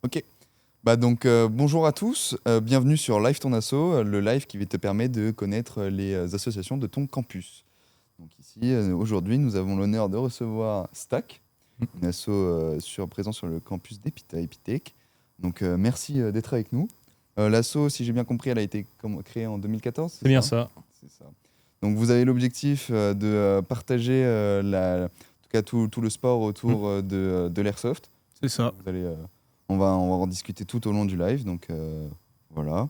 Ok. Bonjour à tous, bienvenue sur Live ton asso, le live qui te permet de connaître les associations de ton campus. Donc ici, aujourd'hui, nous avons l'honneur de recevoir Stack, une asso présent sur le campus d'Epitech. Donc merci d'être avec nous. L'asso, si j'ai bien compris, elle a été créée en 2014. C'est bien ça. C'est ça. Donc vous avez l'objectif de partager en tout cas tout le sport autour de l'airsoft. C'est ça. On va en discuter tout au long du live, donc voilà.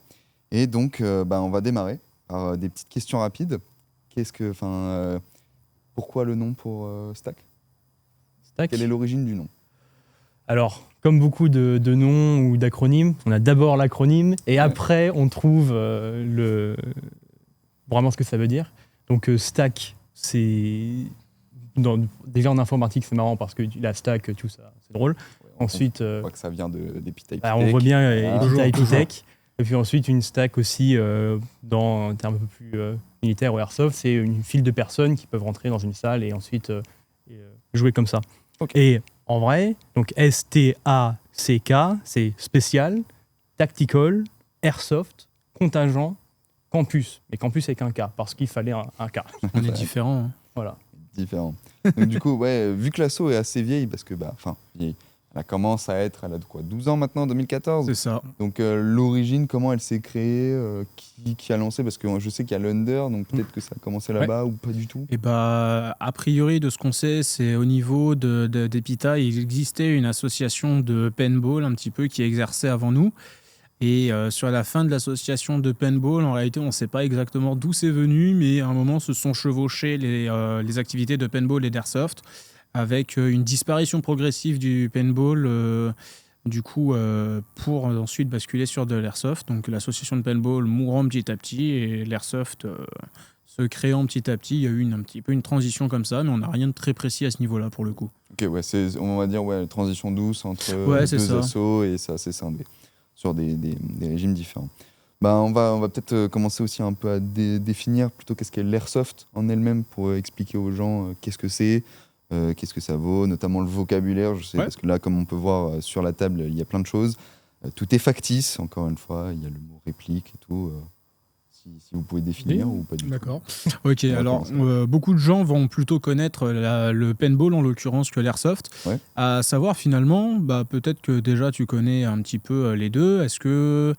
Et donc, on va démarrer par des petites questions rapides. Pourquoi le nom pour Stack ? Quelle est l'origine du nom ? Alors, comme beaucoup de noms ou d'acronymes, on a d'abord l'acronyme et après on trouve vraiment ce que ça veut dire. Donc Stack, c'est déjà en informatique c'est marrant parce que la stack, tout ça, c'est drôle. Ensuite, on voit que ça vient d'Epitech. On voit bien Epitech. Et puis ensuite, une stack aussi, dans un terme un peu plus militaire ou airsoft, c'est une file de personnes qui peuvent rentrer dans une salle et ensuite jouer comme ça. Okay. Et en vrai, donc STACK, c'est spécial, tactical, airsoft, contingent, campus. Mais campus avec un K, parce qu'il fallait un K. On est différents. Hein. Voilà. Différent. Donc du coup, vu que l'asso est assez vieille, parce que vieille. Elle commence à être, elle a 12 ans maintenant, 2014. C'est ça. Donc l'origine, comment elle s'est créée, qui a lancé ? Parce que je sais qu'il y a l'Under, donc peut-être que ça a commencé là-bas ou pas du tout. Et a priori, de ce qu'on sait, c'est au niveau d'Epita, il existait une association de paintball un petit peu qui exerçait avant nous. Et sur la fin de l'association de paintball, en réalité, on ne sait pas exactement d'où c'est venu, mais à un moment, se sont chevauchées les activités de paintball et d'airsoft, avec une disparition progressive du paintball, pour ensuite basculer sur de l'airsoft. Donc l'association de paintball mourant petit à petit et l'airsoft se créant petit à petit. Il y a eu un petit peu une transition comme ça, mais on n'a rien de très précis à ce niveau-là pour le coup. Ok, on va dire transition douce entre deux assos et ça s'est scindé sur des régimes différents. On va peut-être commencer aussi un peu à définir plutôt qu'est-ce qu'est l'airsoft en elle-même pour expliquer aux gens qu'est-ce que c'est. Qu'est-ce que ça vaut, notamment le vocabulaire, je sais, parce que là, comme on peut voir sur la table, il y a plein de choses. Tout est factice, encore une fois, il y a le mot réplique et tout. Si vous pouvez définir ou pas du tout. D'accord. Ok, alors beaucoup de gens vont plutôt connaître le paintball en l'occurrence que l'airsoft. Ouais. À savoir finalement, peut-être que déjà tu connais un petit peu les deux. Est-ce que...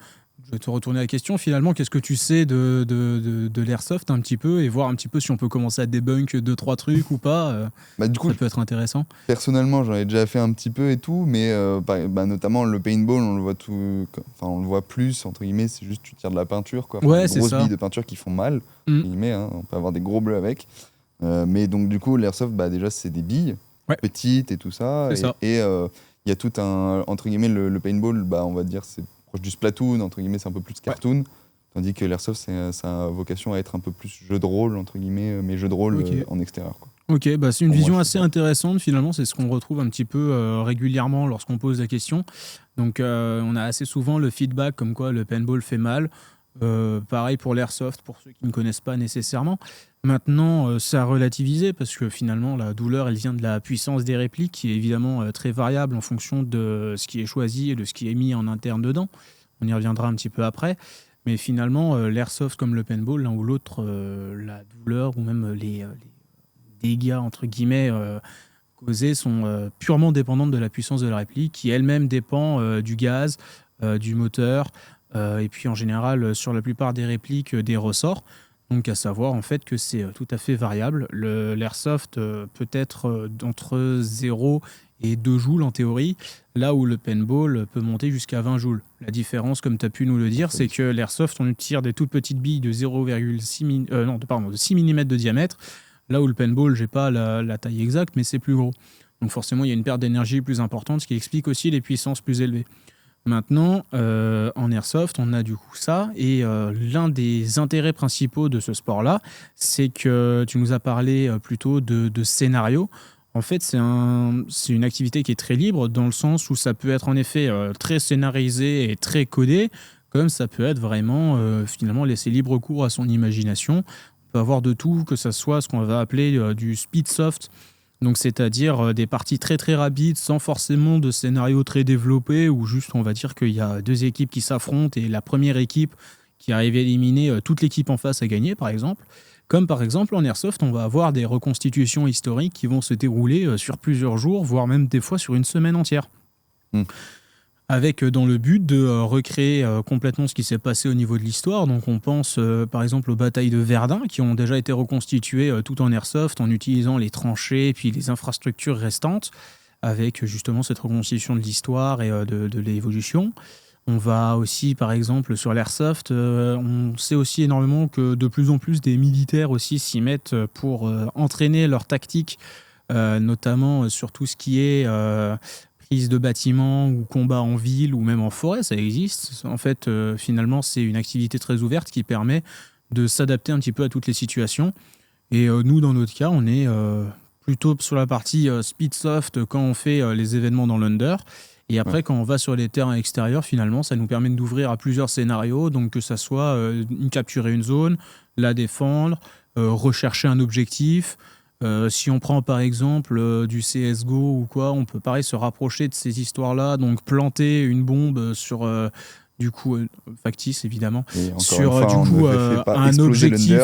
Je vais te retourner la question. Finalement, qu'est-ce que tu sais de l'airsoft un petit peu et voir un petit peu si on peut commencer à débunk 2-3 trucs ou pas. Du coup, ça peut être intéressant. Personnellement, j'en ai déjà fait un petit peu et tout, mais notamment le paintball, on le voit plus, entre guillemets, c'est juste tu tires de la peinture, quoi. Ouais, des grosses billes de peinture qui font mal, entre guillemets, hein, on peut avoir des gros bleus avec. Mais donc du coup, l'airsoft, déjà, c'est des billes petites et tout ça. Et il y a tout un, entre guillemets, le paintball, on va dire, c'est proche du Splatoon, entre guillemets, c'est un peu plus cartoon, tandis que l'airsoft, ça a vocation à être un peu plus jeu de rôle, entre guillemets, mais jeu de rôle en extérieur, quoi. Ok, c'est une vision assez intéressante, finalement, c'est ce qu'on retrouve un petit peu régulièrement lorsqu'on pose la question. Donc on a assez souvent le feedback comme quoi le paintball fait mal. Pareil pour l'airsoft, pour ceux qui ne connaissent pas nécessairement. Maintenant, c'est à relativiser parce que finalement, la douleur, elle vient de la puissance des répliques qui est évidemment très variable en fonction de ce qui est choisi et de ce qui est mis en interne dedans. On y reviendra un petit peu après. Mais finalement, l'airsoft comme le paintball, l'un ou l'autre, la douleur ou même les dégâts, entre guillemets, causés sont purement dépendantes de la puissance de la réplique qui elle-même dépend du gaz, du moteur, et puis en général, sur la plupart des répliques, des ressorts. Donc à savoir en fait que c'est tout à fait variable. L'airsoft peut être entre 0 et 2 joules en théorie, là où le paintball peut monter jusqu'à 20 joules. La différence, comme tu as pu nous le dire, c'est que l'airsoft, on tire des toutes petites billes de 6 mm de diamètre, là où le paintball, j'ai pas la taille exacte, mais c'est plus gros. Donc forcément, il y a une perte d'énergie plus importante, ce qui explique aussi les puissances plus élevées. Maintenant, en airsoft, on a du coup ça. Et l'un des intérêts principaux de ce sport-là, c'est que tu nous as parlé plutôt de scénario. En fait, c'est une activité qui est très libre dans le sens où ça peut être en effet très scénarisé et très codé, comme ça peut être vraiment finalement laisser libre cours à son imagination. On peut avoir de tout, que ça soit ce qu'on va appeler du speedsoft, Donc, c'est-à-dire des parties très très rapides, sans forcément de scénario très développé, où juste on va dire qu'il y a 2 équipes qui s'affrontent et la première équipe qui arrive à éliminer toute l'équipe en face a gagné, par exemple. Comme par exemple en Airsoft, on va avoir des reconstitutions historiques qui vont se dérouler sur plusieurs jours, voire même des fois sur une semaine entière. Avec dans le but de recréer complètement ce qui s'est passé au niveau de l'histoire. Donc on pense par exemple aux batailles de Verdun qui ont déjà été reconstituées tout en airsoft en utilisant les tranchées et puis les infrastructures restantes avec justement cette reconstitution de l'histoire et de l'évolution. On va aussi, par exemple, sur l'airsoft, on sait aussi énormément que de plus en plus des militaires aussi s'y mettent pour entraîner leur tactique, notamment sur tout ce qui est prise de bâtiments ou combat en ville ou même en forêt, ça existe. En fait, finalement, c'est une activité très ouverte qui permet de s'adapter un petit peu à toutes les situations. Et nous, dans notre cas, on est plutôt sur la partie speedsoft quand on fait les événements dans l'Under. Et après, quand on va sur les terrains extérieurs, finalement, ça nous permet d'ouvrir à plusieurs scénarios. Donc, que ça soit capturer une zone, la défendre, rechercher un objectif. Si on prend par exemple du CSGO ou quoi, on peut pareil se rapprocher de ces histoires-là. Donc, planter une bombe sur... du coup, factice évidemment, sur fois, du coup un objectif,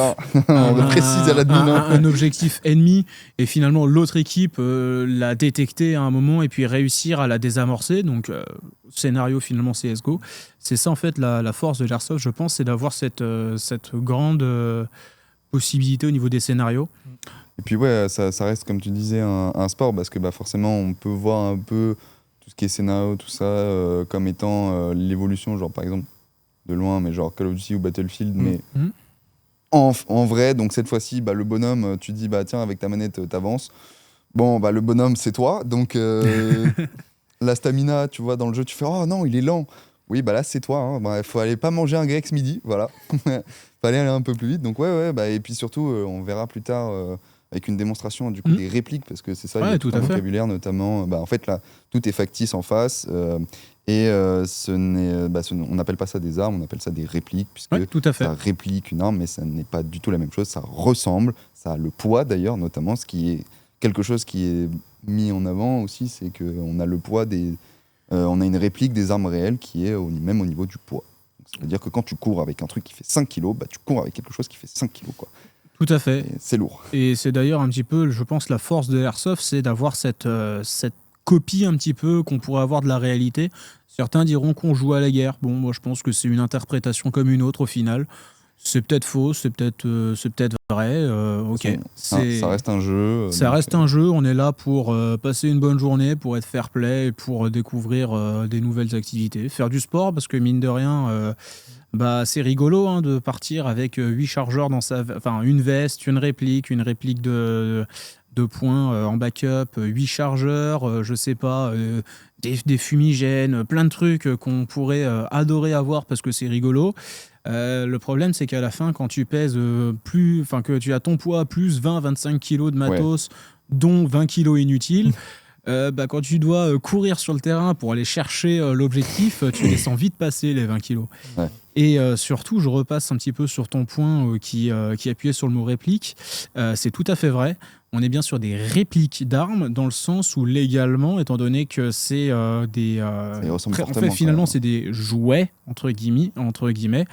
un objectif ennemi, et finalement l'autre équipe l'a détecté à un moment et puis réussir à la désamorcer. Donc scénario finalement CSGO, c'est ça en fait la force de l'airsoft, je pense, c'est d'avoir cette grande possibilité au niveau des scénarios. Et puis ouais, ça reste comme tu disais un sport parce que forcément on peut voir un peu tout ce qui est scénario, tout ça, comme étant l'évolution, genre par exemple, de loin, mais genre Call of Duty ou Battlefield, mais en vrai, donc cette fois-ci, le bonhomme, tu dis, tiens, avec ta manette, t'avances. Bon, le bonhomme, c'est toi, donc la stamina, tu vois, dans le jeu, tu fais, oh non, il est lent. Oui, là, c'est toi, hein. Faut aller pas manger un grec ce midi, voilà. Fallait aller un peu plus vite, donc ouais, et puis surtout, on verra plus tard... avec une démonstration du coup des répliques, parce que c'est ça, il y a tout un vocabulaire notamment. En fait, là, tout est factice en face, et on n'appelle pas ça des armes, on appelle ça des répliques, puisque tout à fait. Ça réplique une arme, mais ça n'est pas du tout la même chose, ça ressemble, ça a le poids d'ailleurs, notamment, ce qui est quelque chose qui est mis en avant aussi, c'est qu'on a le poids on a une réplique des armes réelles qui est même au niveau du poids. C'est-à-dire que quand tu cours avec un truc qui fait 5 kilos, tu cours avec quelque chose qui fait 5 kilos, quoi. Tout à fait. Et c'est lourd. Et c'est d'ailleurs un petit peu, je pense, la force de l'airsoft, c'est d'avoir cette copie un petit peu qu'on pourrait avoir de la réalité. Certains diront qu'on joue à la guerre. Bon, moi je pense que c'est une interprétation comme une autre au final. C'est peut-être faux, c'est peut-être vrai. Ok. Ça reste un jeu. Ça reste un jeu. On est là pour passer une bonne journée, pour être fair play, pour découvrir des nouvelles activités, faire du sport, parce que mine de rien. C'est rigolo de partir avec 8 chargeurs dans une veste, une réplique de points en backup, 8 chargeurs, je sais pas, des fumigènes, plein de trucs qu'on pourrait adorer avoir parce que c'est rigolo. Le problème, c'est qu'à la fin, quand tu pèses que tu as ton poids plus 20-25 kilos de matos, dont 20 kilos inutiles, quand tu dois courir sur le terrain pour aller chercher l'objectif, tu les sens vite passer les 20 kilos. Ouais. Et surtout, je repasse un petit peu sur ton point qui appuyait sur le mot réplique. C'est tout à fait vrai. On est bien sur des répliques d'armes dans le sens où légalement, étant donné que c'est finalement, c'est des jouets, entre guillemets,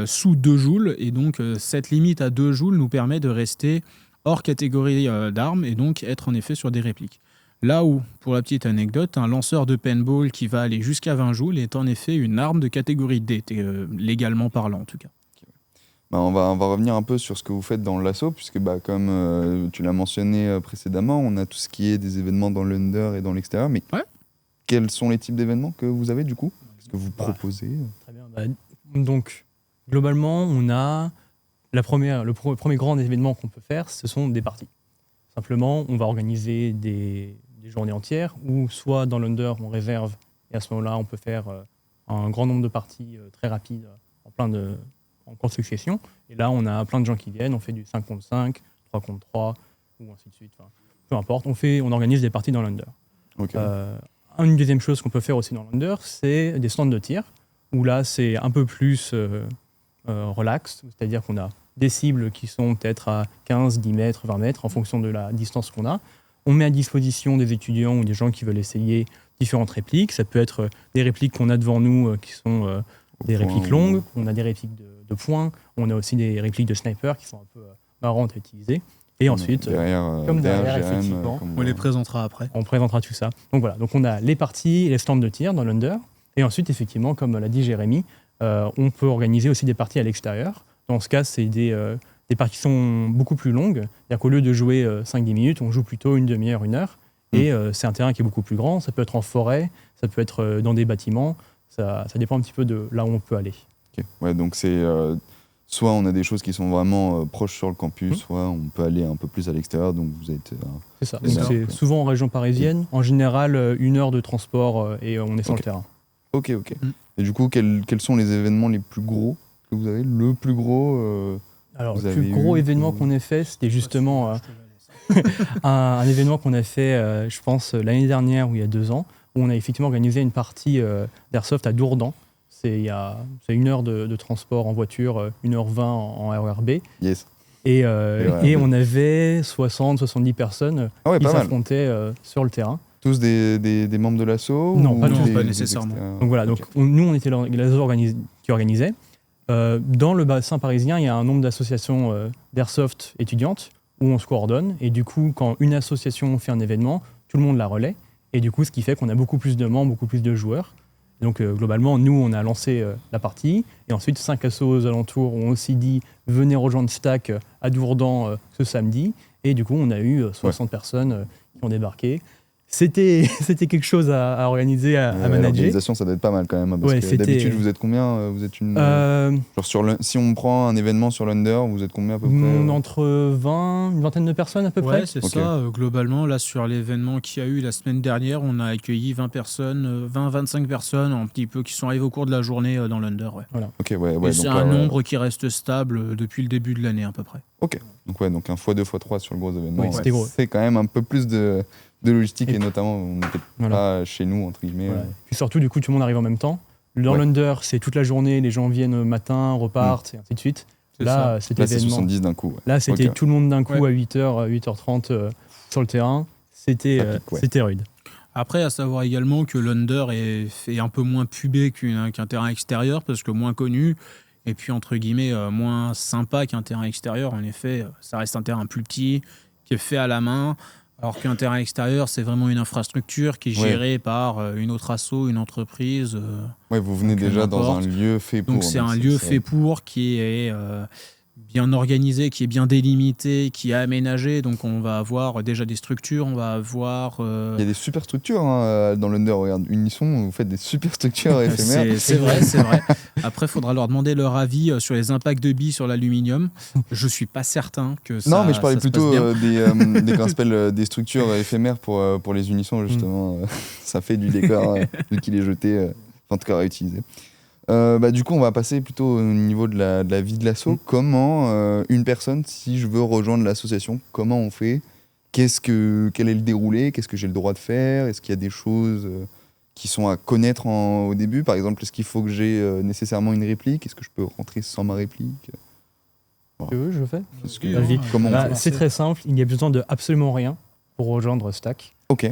sous 2 joules. Et donc, cette limite à 2 joules nous permet de rester hors catégorie d'armes et donc être en effet sur des répliques. Là où, pour la petite anecdote, un lanceur de paintball qui va aller jusqu'à 20 joules est en effet une arme de catégorie D, légalement parlant en tout cas. On va revenir un peu sur ce que vous faites dans l'assaut, puisque comme tu l'as mentionné précédemment, on a tout ce qui est des événements dans l'under et dans l'extérieur, mais quels sont les types d'événements que vous avez du coup ? Qu'est-ce que vous proposez ? Très bien. Donc, globalement, on a le premier grand événement qu'on peut faire, ce sont des parties. Simplement, on va organiser des journées entières où soit dans l'under on réserve et à ce moment-là on peut faire un grand nombre de parties très rapides en courte succession, et là on a plein de gens qui viennent, on fait du 5 contre 5, 3 contre 3 ou ainsi de suite, peu importe, on organise des parties dans l'under. Okay. Une deuxième chose qu'on peut faire aussi dans l'under, c'est des stands de tir où là c'est un peu plus relax, c'est-à-dire qu'on a des cibles qui sont peut-être à 15, 10 mètres, 20 mètres en fonction de la distance qu'on a. On met à disposition des étudiants ou des gens qui veulent essayer différentes répliques. Ça peut être des répliques qu'on a devant nous qui sont des répliques longues. On a des répliques de points. On a aussi des répliques de sniper qui sont un peu marrantes à utiliser. Et ensuite, comme derrière, effectivement, on les présentera après. On présentera tout ça. Donc voilà, donc on a les parties et les stands de tir dans l'Under. Et ensuite, effectivement, comme l'a dit Jérémy, on peut organiser aussi des parties à l'extérieur. Dans ce cas, c'est des parties qui sont beaucoup plus longues. C'est-à-dire qu'au lieu de jouer 5-10 minutes, on joue plutôt une demi-heure, 1 heure. Et c'est un terrain qui est beaucoup plus grand. Ça peut être en forêt, ça peut être dans des bâtiments. Ça dépend un petit peu de là où on peut aller. Okay. Ouais, donc c'est soit on a des choses qui sont vraiment proches sur le campus, soit on peut aller un peu plus à l'extérieur. Donc vous êtes. C'est ça. Donc c'est souvent en région parisienne. En général, 1 heure de transport et on est sur le terrain. Ok. Et du coup, quels sont les événements les plus gros que vous avez? Le plus gros Alors, le plus gros événement qu'on ait fait, c'était justement un événement qu'on a fait, je pense, l'année dernière ou il y a 2 ans, où on a effectivement organisé une partie d'Airsoft à Dourdan. C'est 1 heure de transport en voiture, 1h20 en RERB. Yes. Et on avait 60-70 personnes qui s'affrontaient sur le terrain. Tous des membres de l'asso? Non, pas nécessairement. Donc voilà, nous on était l'asso qui organisait. Dans le bassin parisien, il y a un nombre d'associations d'airsoft étudiantes où on se coordonne. Et du coup, quand une association fait un événement, tout le monde la relaie. Et du coup, ce qui fait qu'on a beaucoup plus de membres, beaucoup plus de joueurs. Et donc globalement, nous, on a lancé la partie. Et ensuite, 5 assos aux alentours ont aussi dit « Venez rejoindre Stack à Dourdan ce samedi ». Et du coup, on a eu 60 personnes qui ont débarqué. C'était quelque chose à organiser, à manager. L'organisation, ça doit être pas mal quand même. Parce que d'habitude, vous êtes combien? Vous êtes une. Genre si on prend un événement sur l'Under, vous êtes combien à peu près? Entre 20, une vingtaine de personnes à peu près. Ouais, c'est ça. Globalement, là, sur l'événement qu'il y a eu la semaine dernière, on a accueilli 20-25 personnes, un petit peu, qui sont arrivées au cours de la journée dans l'Under. Ouais. Voilà. Okay, ouais, et c'est un nombre qui reste stable depuis le début de l'année à peu près. Ok. Donc un x2, x3 sur le gros événement. Oui, c'était gros. C'est quand même un peu plus de logistique et notamment on n'était pas chez nous entre guillemets. Voilà. Puis surtout du coup tout le monde arrive en même temps. Dans l'Under c'est toute la journée, les gens viennent matin, repartent et ainsi de suite. Là c'était 70 d'un coup. Là c'était tout le monde d'un coup à 8h, 8h30 sur le terrain. C'était rude. Après, à savoir également que l'Under est un peu moins pubé qu'un terrain extérieur parce que moins connu. Et puis, entre guillemets, moins sympa qu'un terrain extérieur. En effet, ça reste un terrain plus petit, qui est fait à la main. Alors qu'un terrain extérieur, c'est vraiment une infrastructure qui est gérée par une autre asso, une entreprise. Vous venez déjà dans un lieu fait pour. Donc c'est un lieu fait pour, qui est bien organisé, qui est bien délimité, qui est aménagé. Donc on va avoir déjà des structures, on va avoir... Il y a des super structures dans l'Under. Regarde, Unisson, vous faites des super structures éphémères. C'est vrai. Après, il faudra leur demander leur avis sur les impacts de billes sur l'aluminium. Je ne suis pas certain que ça. Non, mais je parlais plutôt des structures éphémères pour les Unissons, justement. Ça fait du décor, vu qu'il est jeté, en tout cas réutilisé. Du coup, on va passer plutôt au niveau de la vie de l'asso. Comment une personne, si je veux rejoindre l'association, comment on fait? Quel est le déroulé? Qu'est-ce que j'ai le droit de faire? Est-ce qu'il y a des choses qui sont à connaître au début? Par exemple, est-ce qu'il faut que j'ai nécessairement une réplique? Est-ce que je peux rentrer sans ma réplique? Je fais. Comment on fait? C'est très simple. Il n'y a besoin de absolument rien pour rejoindre Stack. Ok.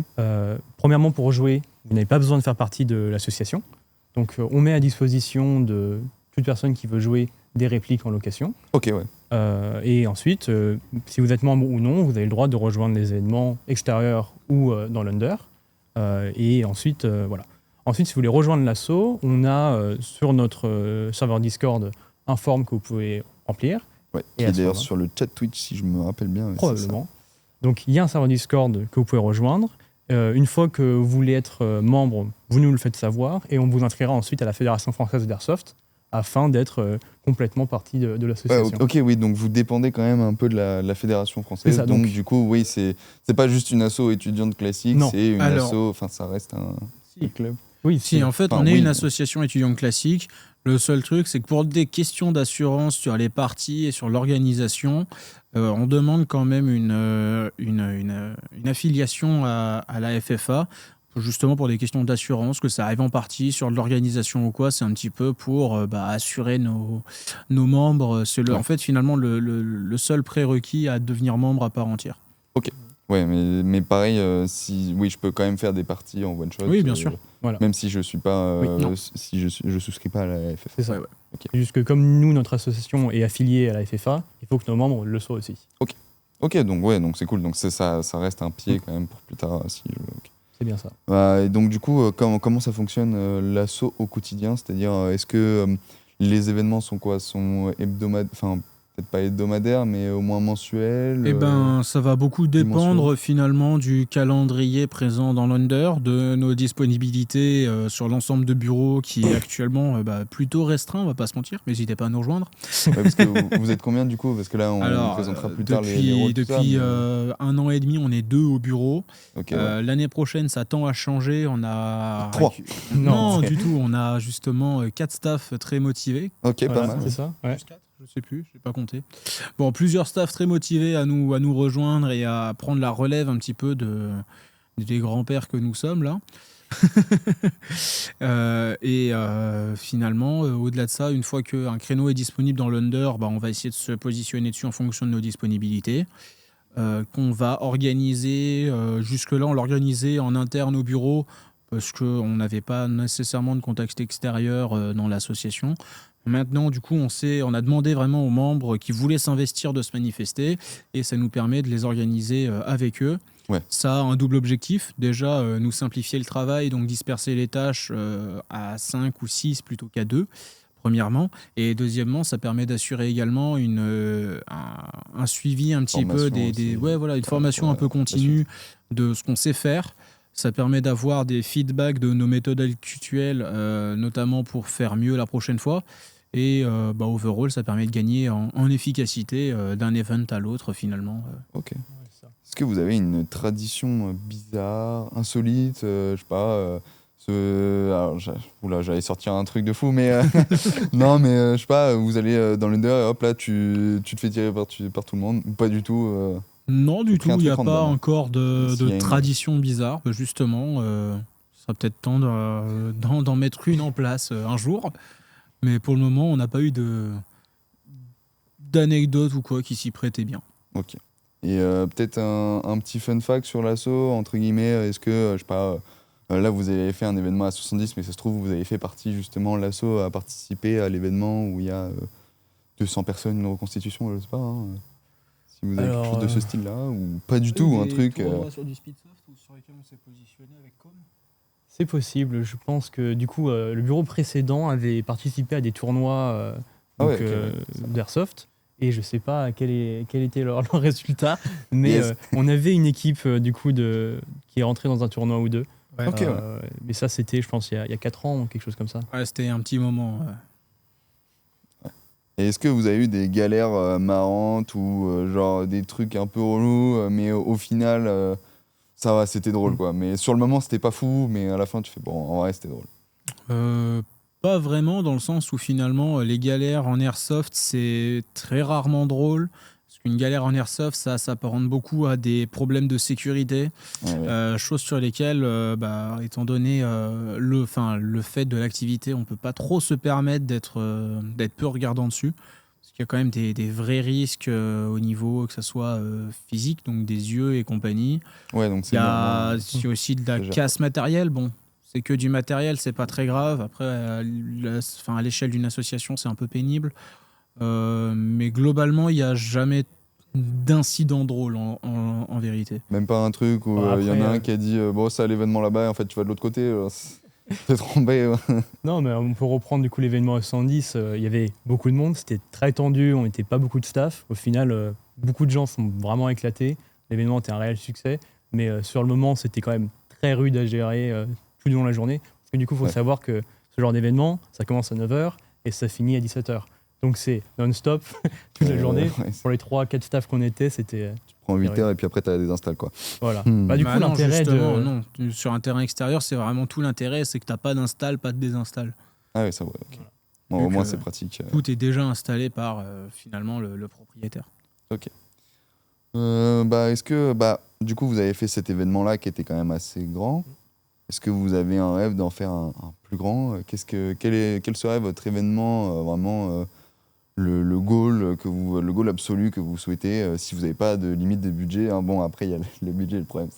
Premièrement, pour jouer, vous n'avez pas besoin de faire partie de l'association. Donc, on met à disposition de toute personne qui veut jouer des répliques en location. Ok, ouais. Et ensuite, si vous êtes membre ou non, vous avez le droit de rejoindre les événements extérieurs ou dans l'Under. Et ensuite, voilà. Ensuite, si vous voulez rejoindre l'asso, on a sur notre serveur Discord un form que vous pouvez remplir. Ouais, qui est d'ailleurs sur le chat Twitch, si je me rappelle bien. Probablement. Donc, il y a un serveur Discord que vous pouvez rejoindre. Une fois que vous voulez être membre, vous nous le faites savoir et on vous inscrira ensuite à la Fédération française d'Airsoft afin d'être complètement partie de l'association. Ok, oui, donc vous dépendez quand même un peu de la Fédération française. Ça, donc du coup, oui, c'est pas juste une asso étudiante classique, c'est une asso, enfin ça reste un club. Oui, si, en fait, on est une association étudiante classique. Le seul truc, c'est que pour des questions d'assurance sur les parties et sur l'organisation, on demande quand même une affiliation à la FFA, justement pour des questions d'assurance, que ça arrive en partie sur de l'organisation ou quoi. C'est un petit peu pour assurer nos membres. C'est en fait, finalement, le seul prérequis à devenir membre à part entière. Ok. Ouais, mais pareil, oui, je peux quand même faire des parties en one shot. Oui, bien sûr. Voilà. Même si je suis pas, si je souscris pas à la FFA. C'est ça. Ouais. Okay. Juste que comme nous, notre association est affiliée à la FFA, il faut que nos membres le soient aussi. Ok, donc c'est cool. Donc ça reste un pied quand même pour plus tard. C'est bien ça. Et donc du coup, comment ça fonctionne l'asso au quotidien? C'est-à-dire, est-ce que les événements sont quoi? Sont hebdomadaires, enfin peut-être pas hebdomadaires, mais au moins mensuels? Eh ben, ça va beaucoup dépendre finalement du calendrier présent dans l'Under, de nos disponibilités sur l'ensemble de bureaux qui est actuellement plutôt restreint, on va pas se mentir. N'hésitez pas à nous rejoindre. Ouais, parce que vous êtes combien du coup? Parce que là, on présentera plus tard les rôles. Depuis 1 an et demi, on est 2 au bureau. L'année prochaine, ça tend à changer. On a 3. Non, du tout. On a justement 4 staffs très motivés. Ok, pas mal. C'est ça. Ouais. Je sais plus, je n'ai pas compté. Bon, plusieurs staffs très motivés à nous rejoindre et à prendre la relève un petit peu des grands-pères que nous sommes là. Finalement, au-delà de ça, une fois qu'un créneau est disponible dans l'Under, on va essayer de se positionner dessus en fonction de nos disponibilités. Qu'on va organiser, jusque-là on l'organisait en interne au bureau parce qu'on n'avait pas nécessairement de contexte extérieur dans l'association. Maintenant, du coup, on a demandé vraiment aux membres qui voulaient s'investir de se manifester et ça nous permet de les organiser avec eux. Ouais. Ça a un double objectif. Déjà, nous simplifier le travail, donc disperser les tâches à 5 ou 6 plutôt qu'à 2, premièrement. Et deuxièmement, ça permet d'assurer également un suivi un petit peu une formation un peu continue de ce qu'on sait faire. Ça permet d'avoir des feedbacks de nos méthodes actuelles, notamment pour faire mieux la prochaine fois. Et overall, ça permet de gagner en efficacité d'un event à l'autre, finalement. Ok. Est-ce que vous avez une tradition bizarre, insolite, je sais pas, j'allais sortir un truc de fou, mais non, mais je sais pas, vous allez dans l'Under et hop là, tu te fais tirer par tout le monde, ou pas du tout Non, du tout, il n'y a pas encore de tradition bizarre, justement. Ce sera peut-être temps d'en mettre une en place un jour. Mais pour le moment, on n'a pas eu d'anecdote ou quoi qui s'y prêtait bien. Ok. Et peut-être un petit fun fact sur l'asso, entre guillemets, est-ce que, je sais pas, là vous avez fait un événement à 70, mais ça se trouve vous avez fait partie justement, l'asso a participé à l'événement où il y a 200 personnes, une reconstitution, je sais pas, si vous avez quelque chose de ce style-là, ou pas du tout, un truc... sur du Speedsoft ou sur lesquels on s'est positionné avec Com ? C'est possible. Je pense que du coup, le bureau précédent avait participé à des tournois d'Airsoft. Et je ne sais pas quel était leur résultat, mais on avait une équipe du coup qui est rentrée dans un tournoi ou deux. Ouais. Mais ça, c'était, je pense, il y a 4 ans ou quelque chose comme ça. Ouais, c'était un petit moment. Et est-ce que vous avez eu des galères marrantes ou genre des trucs un peu relous, mais au final... ça va, c'était drôle quoi. Mais sur le moment, c'était pas fou, mais à la fin, tu fais bon, en vrai, c'était drôle. Pas vraiment, dans le sens où finalement, les galères en airsoft, c'est très rarement drôle. Parce qu'une galère en airsoft, ça s'apparente beaucoup à des problèmes de sécurité. Choses sur lesquelles, étant donné le fait de l'activité, on peut pas trop se permettre d'être peu regardant dessus. Il y a quand même des vrais risques au niveau, que ce soit physique, donc des yeux et compagnie. Ouais, donc il y a aussi de la casse matérielle. Bon, c'est que du matériel, c'est pas très grave. Après, à l'échelle d'une association, c'est un peu pénible. Mais globalement, il n'y a jamais d'incident drôle en vérité. Même pas un truc où il y en a un qui a dit bon, c'est à l'événement là-bas, et en fait, tu vas de l'autre côté. C'est trompé. Non, mais on peut reprendre du coup l'événement à 110. Il y avait beaucoup de monde, c'était très tendu, on n'était pas beaucoup de staff. Au final, beaucoup de gens sont vraiment éclatés. L'événement était un réel succès, mais sur le moment, c'était quand même très rude à gérer tout du long de la journée. Parce que du coup, il faut savoir que ce genre d'événement, ça commence à 9h et ça finit à 17h. Donc c'est non-stop toute la journée. Pour les 3-4 staffs qu'on était, c'était... Tu prends 8 heures et puis après, tu as des installs, quoi. Voilà. Du coup, l'intérêt non, sur un terrain extérieur, c'est vraiment tout l'intérêt, c'est que tu n'as pas d'install, pas de désinstall. Ah oui, ça va, ok. Bon, au moins, c'est pratique. Tout est déjà installé par, finalement, le propriétaire. Ok. Est-ce que, du coup, vous avez fait cet événement-là qui était quand même assez grand. Est-ce que vous avez un rêve d'en faire un plus grand ? Quel serait votre événement vraiment le goal le goal absolu que vous souhaitez. Si vous n'avez pas de limite de budget, hein, bon après il y a le budget, le problème.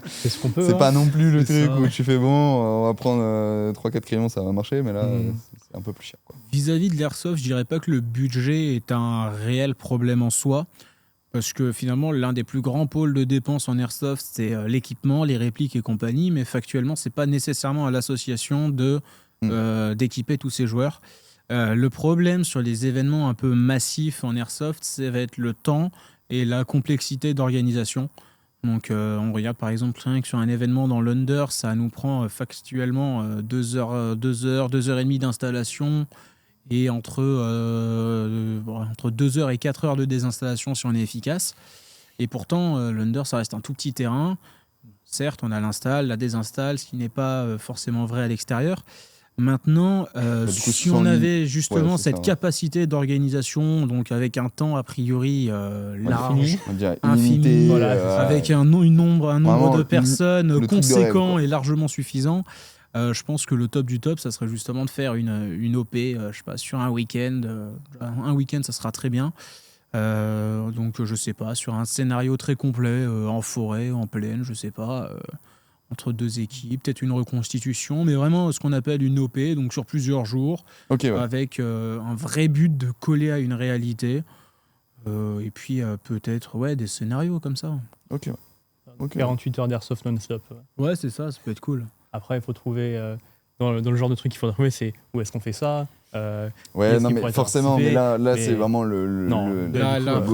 C'est ce qu'on peut. C'est pas non plus le truc où tu fais bon, on va prendre 3-4 crayons, ça va marcher, mais là c'est un peu plus cher, quoi. Vis-à-vis de l'airsoft, je dirais pas que le budget est un réel problème en soi, parce que finalement l'un des plus grands pôles de dépenses en airsoft, c'est l'équipement, les répliques et compagnie, mais factuellement c'est pas nécessairement à l'association d'équiper tous ces joueurs. Le problème sur les événements un peu massifs en airsoft, ça va être le temps et la complexité d'organisation. Donc on regarde par exemple rien que sur un événement dans l'Under, ça nous prend factuellement 2 heures et demie d'installation et entre 2 heures et 4 heures de désinstallation si on est efficace. Et pourtant l'Under ça reste un tout petit terrain. Certes on a l'install, la désinstalle, ce qui n'est pas forcément vrai à l'extérieur. Maintenant, si on avait justement cette capacité d'organisation, donc avec un temps a priori large, infini, avec un nombre de personnes conséquent et largement suffisant, je pense que le top du top, ça serait justement de faire une OP, je sais pas, sur un week-end. Un week-end, ça sera très bien. Donc, je sais pas, sur un scénario très complet, en forêt, en plaine, je sais pas. Entre 2 équipes, peut-être une reconstitution, mais vraiment ce qu'on appelle une OP, donc sur plusieurs jours, avec un vrai but de coller à une réalité, et puis peut-être des scénarios comme ça. 48 heures d'airsoft non-stop. Ouais, c'est ça peut être cool. Après, il faut trouver, dans le genre de truc qu'il faudrait trouver, c'est où est-ce qu'on fait ça. Non mais forcément, mais là c'est vraiment le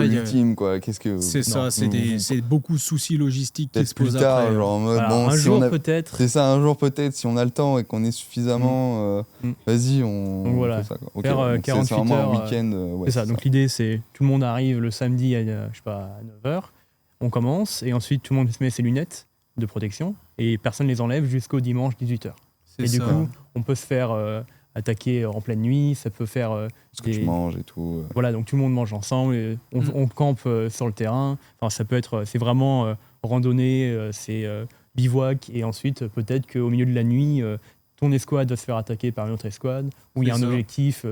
ultime, quoi. Qu'est-ce que c'est beaucoup de soucis logistiques qui se plus posent tard, après. Genre en mode, un jour peut-être. C'est ça, un jour peut-être, si on a le temps et qu'on est suffisamment, vas-y, on fait ça, quoi. Faire 48 c'est vraiment heures, un week-end. c'est ça. Donc l'idée c'est tout le monde arrive le samedi à 9h, on commence et ensuite tout le monde met ses lunettes de protection et personne les enlève jusqu'au dimanche 18h. Et du coup, on peut se faire attaquer en pleine nuit, ça peut faire ce que tu manges et tout. Voilà, donc tout le monde mange ensemble, et on campe sur le terrain. Enfin, ça peut être, c'est vraiment randonnée, c'est bivouac, et ensuite peut-être qu'au milieu de la nuit, ton escouade va se faire attaquer par une autre escouade, où il y a un objectif,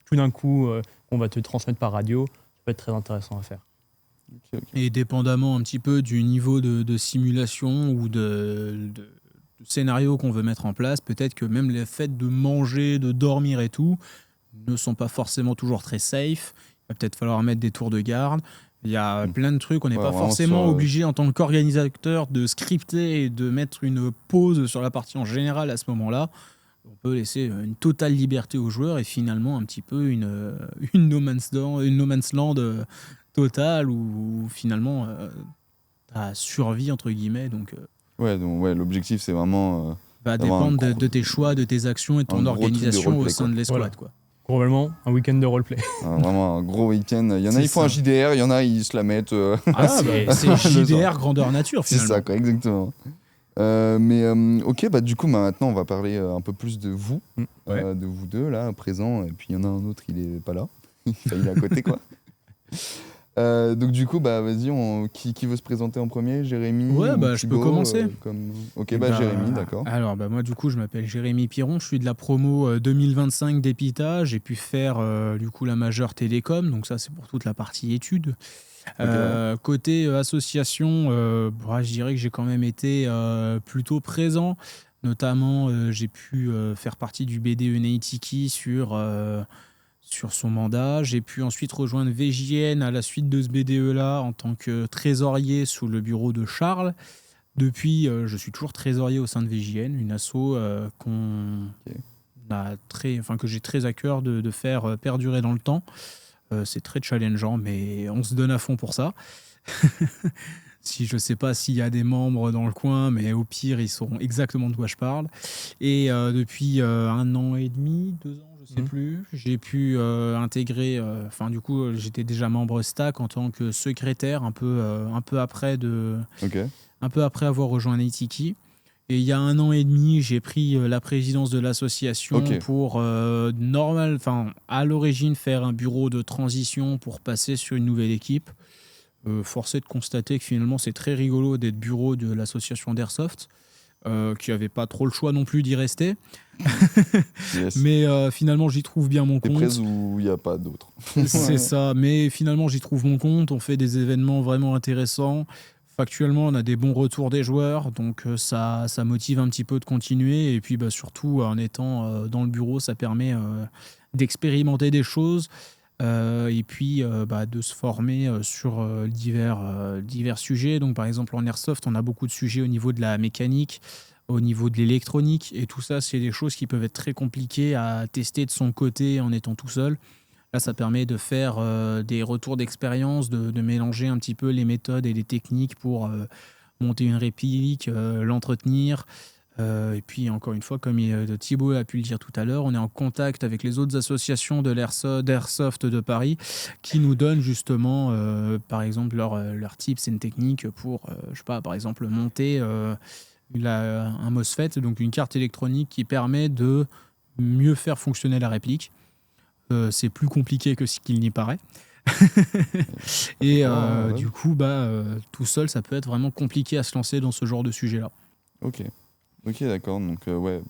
tout d'un coup, on va te transmettre par radio. Ça peut être très intéressant à faire. Et dépendamment un petit peu du niveau de simulation ou de scénarios qu'on veut mettre en place, peut-être que même les faits de manger, de dormir et tout ne sont pas forcément toujours très safe. Il va peut-être falloir mettre des tours de garde. Il y a plein de trucs, on n'est pas forcément obligé en tant qu'organisateur de scripter et de mettre une pause sur la partie en général à ce moment-là. On peut laisser une totale liberté aux joueurs et finalement un petit peu une no man's land totale où finalement ta survie entre guillemets. Donc l'objectif c'est vraiment va dépendre de tes choix, de tes actions et de ton organisation au sein de l'escouade. Quoi. Probablement un week-end de roleplay. Vraiment un gros week-end. Il y en a, ils font un JDR, il y en a, ils se la mettent. C'est JDR grandeur nature finalement. C'est ça, quoi, exactement. Ok, du coup, maintenant, on va parler un peu plus de vous, de vous deux, là, à présent. Et puis, il y en a un autre, il est pas là. Il est à côté, quoi. Donc, du coup, vas-y, qui veut se présenter en premier? Jérémy? Je peux commencer. Jérémy, d'accord. Alors, moi, du coup, je m'appelle Jérémy Piron. Je suis de la promo 2025 d'EPITA. J'ai pu faire, du coup, la majeure télécom. Donc, ça, c'est pour toute la partie études. Côté association, je dirais que j'ai quand même été plutôt présent. Notamment, j'ai pu faire partie du BDE Neitiki sur son mandat. J'ai pu ensuite rejoindre VJN à la suite de ce BDE-là en tant que trésorier sous le bureau de Charles. Depuis, je suis toujours trésorier au sein de VJN, une asso que j'ai très à cœur de faire perdurer dans le temps. C'est très challengeant, mais on se donne à fond pour ça. Je ne sais pas s'il y a des membres dans le coin, mais au pire, ils sauront exactement de quoi je parle. Et depuis 1 an et demi, 2 ans, je ne sais plus, j'ai pu intégrer... du coup, j'étais déjà membre STAC en tant que secrétaire, un peu après avoir rejoint Neitiki. Et il y a 1 an et demi, j'ai pris la présidence de l'association pour à l'origine faire un bureau de transition pour passer sur une nouvelle équipe. Force est de constater que finalement c'est très rigolo d'être bureau de l'association d'Airsoft. qui n'avait pas trop le choix non plus d'y rester. Yes. Mais finalement, j'y trouve bien mon T'es compte. prêt où il n'y a pas d'autre. C'est ça, mais finalement, j'y trouve mon compte. On fait des événements vraiment intéressants. Factuellement, on a des bons retours des joueurs, donc ça motive un petit peu de continuer. Et puis surtout, en étant dans le bureau, ça permet d'expérimenter des choses et puis de se former sur divers sujets. Donc par exemple, en Airsoft, on a beaucoup de sujets au niveau de la mécanique, au niveau de l'électronique, et tout ça, c'est des choses qui peuvent être très compliquées à tester de son côté en étant tout seul. Là, ça permet de faire des retours d'expérience, de mélanger un petit peu les méthodes et les techniques pour monter une réplique, l'entretenir. Et puis, encore une fois, comme Thibaut a pu le dire tout à l'heure, on est en contact avec les autres associations d'Airsoft de Paris qui nous donnent justement, par exemple, leurs tips et techniques pour, je sais pas, par exemple, monter un MOSFET, donc une carte électronique qui permet de mieux faire fonctionner la réplique. C'est plus compliqué que ce qu'il n'y paraît. Et du coup, tout seul, ça peut être vraiment compliqué à se lancer dans ce genre de sujet-là. Ok, d'accord. Donc,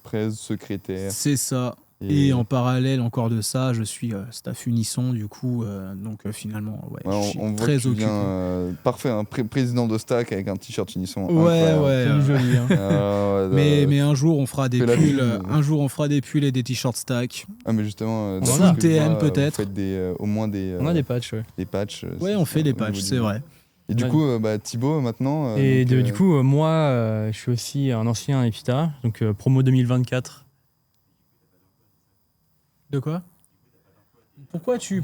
presse, secrétaire. C'est ça. Et en parallèle encore de ça, je suis staff Unisson, du coup, donc finalement, je suis très occupé. Parfait, un président de Stack avec un t-shirt Unisson. C'est joli. Hein. Mais un jour, on fera des pulls. Un jour, on fera des pulls et des t-shirts Stack. Ah, mais justement, sous TN peut-être. Vous faites au moins des. On a des patchs, Des patchs. On fait des patchs, c'est vrai. Et du coup, Thibaut, maintenant. Du coup, moi, je suis aussi un ancien Epita, donc promo 2024. De quoi ? Pourquoi tu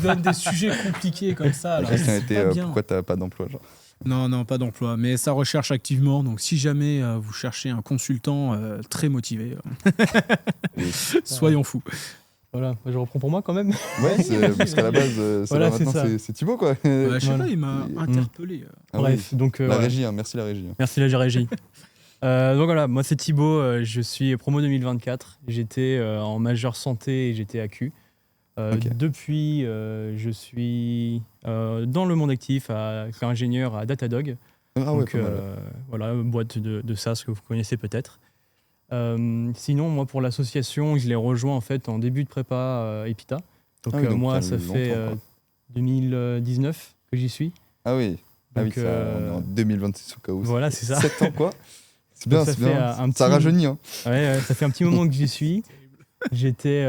donnes des sujets compliqués comme ça ? La question était pourquoi t'as pas d'emploi, genre. Non, pas d'emploi, mais ça recherche activement. Donc, si jamais vous cherchez un consultant très motivé, soyons fous. Voilà, je reprends pour moi quand même. Ouais, parce qu'à la base, c'est Thibaut, quoi. Je sais pas, il m'a interpellé. Bref, donc la régie, merci la régie. Merci la régie. Donc voilà, moi c'est Thibaut, je suis promo 2024, j'étais en majeure santé et j'étais à Q. Depuis, je suis dans le monde actif, ingénieur à Datadog. Donc voilà, boîte de SaaS que vous connaissez peut-être. Sinon, moi pour l'association, je l'ai rejoint en fait en début de prépa Epita. Donc, moi ça fait 2019 que j'y suis. Ah oui, donc, on est en 2026 au cas où. Voilà, c'est ça. 7 ans quoi. C'est bien, c'est bien. Ça rajeunit. Hein. Ouais, ça fait un petit moment que j'y suis. J'étais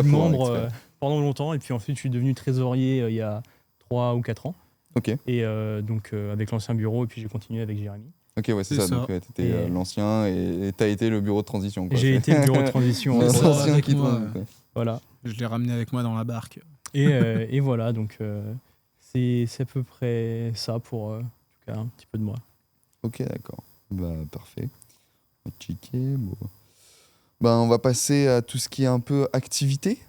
membre pendant longtemps et puis ensuite je suis devenu trésorier il y a 3 ou 4 ans. Ok. Et donc avec l'ancien bureau et puis j'ai continué avec Jérémy. Ok, ouais, c'est ça. Donc tu étais l'ancien et tu as été le bureau de transition. Quoi. J'ai été le bureau de transition. L'ancien qui moi, voilà. Je l'ai ramené avec moi dans la barque. Et voilà, donc c'est à peu près ça pour en tout cas un petit peu de moi. Ok, d'accord. Parfait. Bon. On va passer à tout ce qui est un peu activité.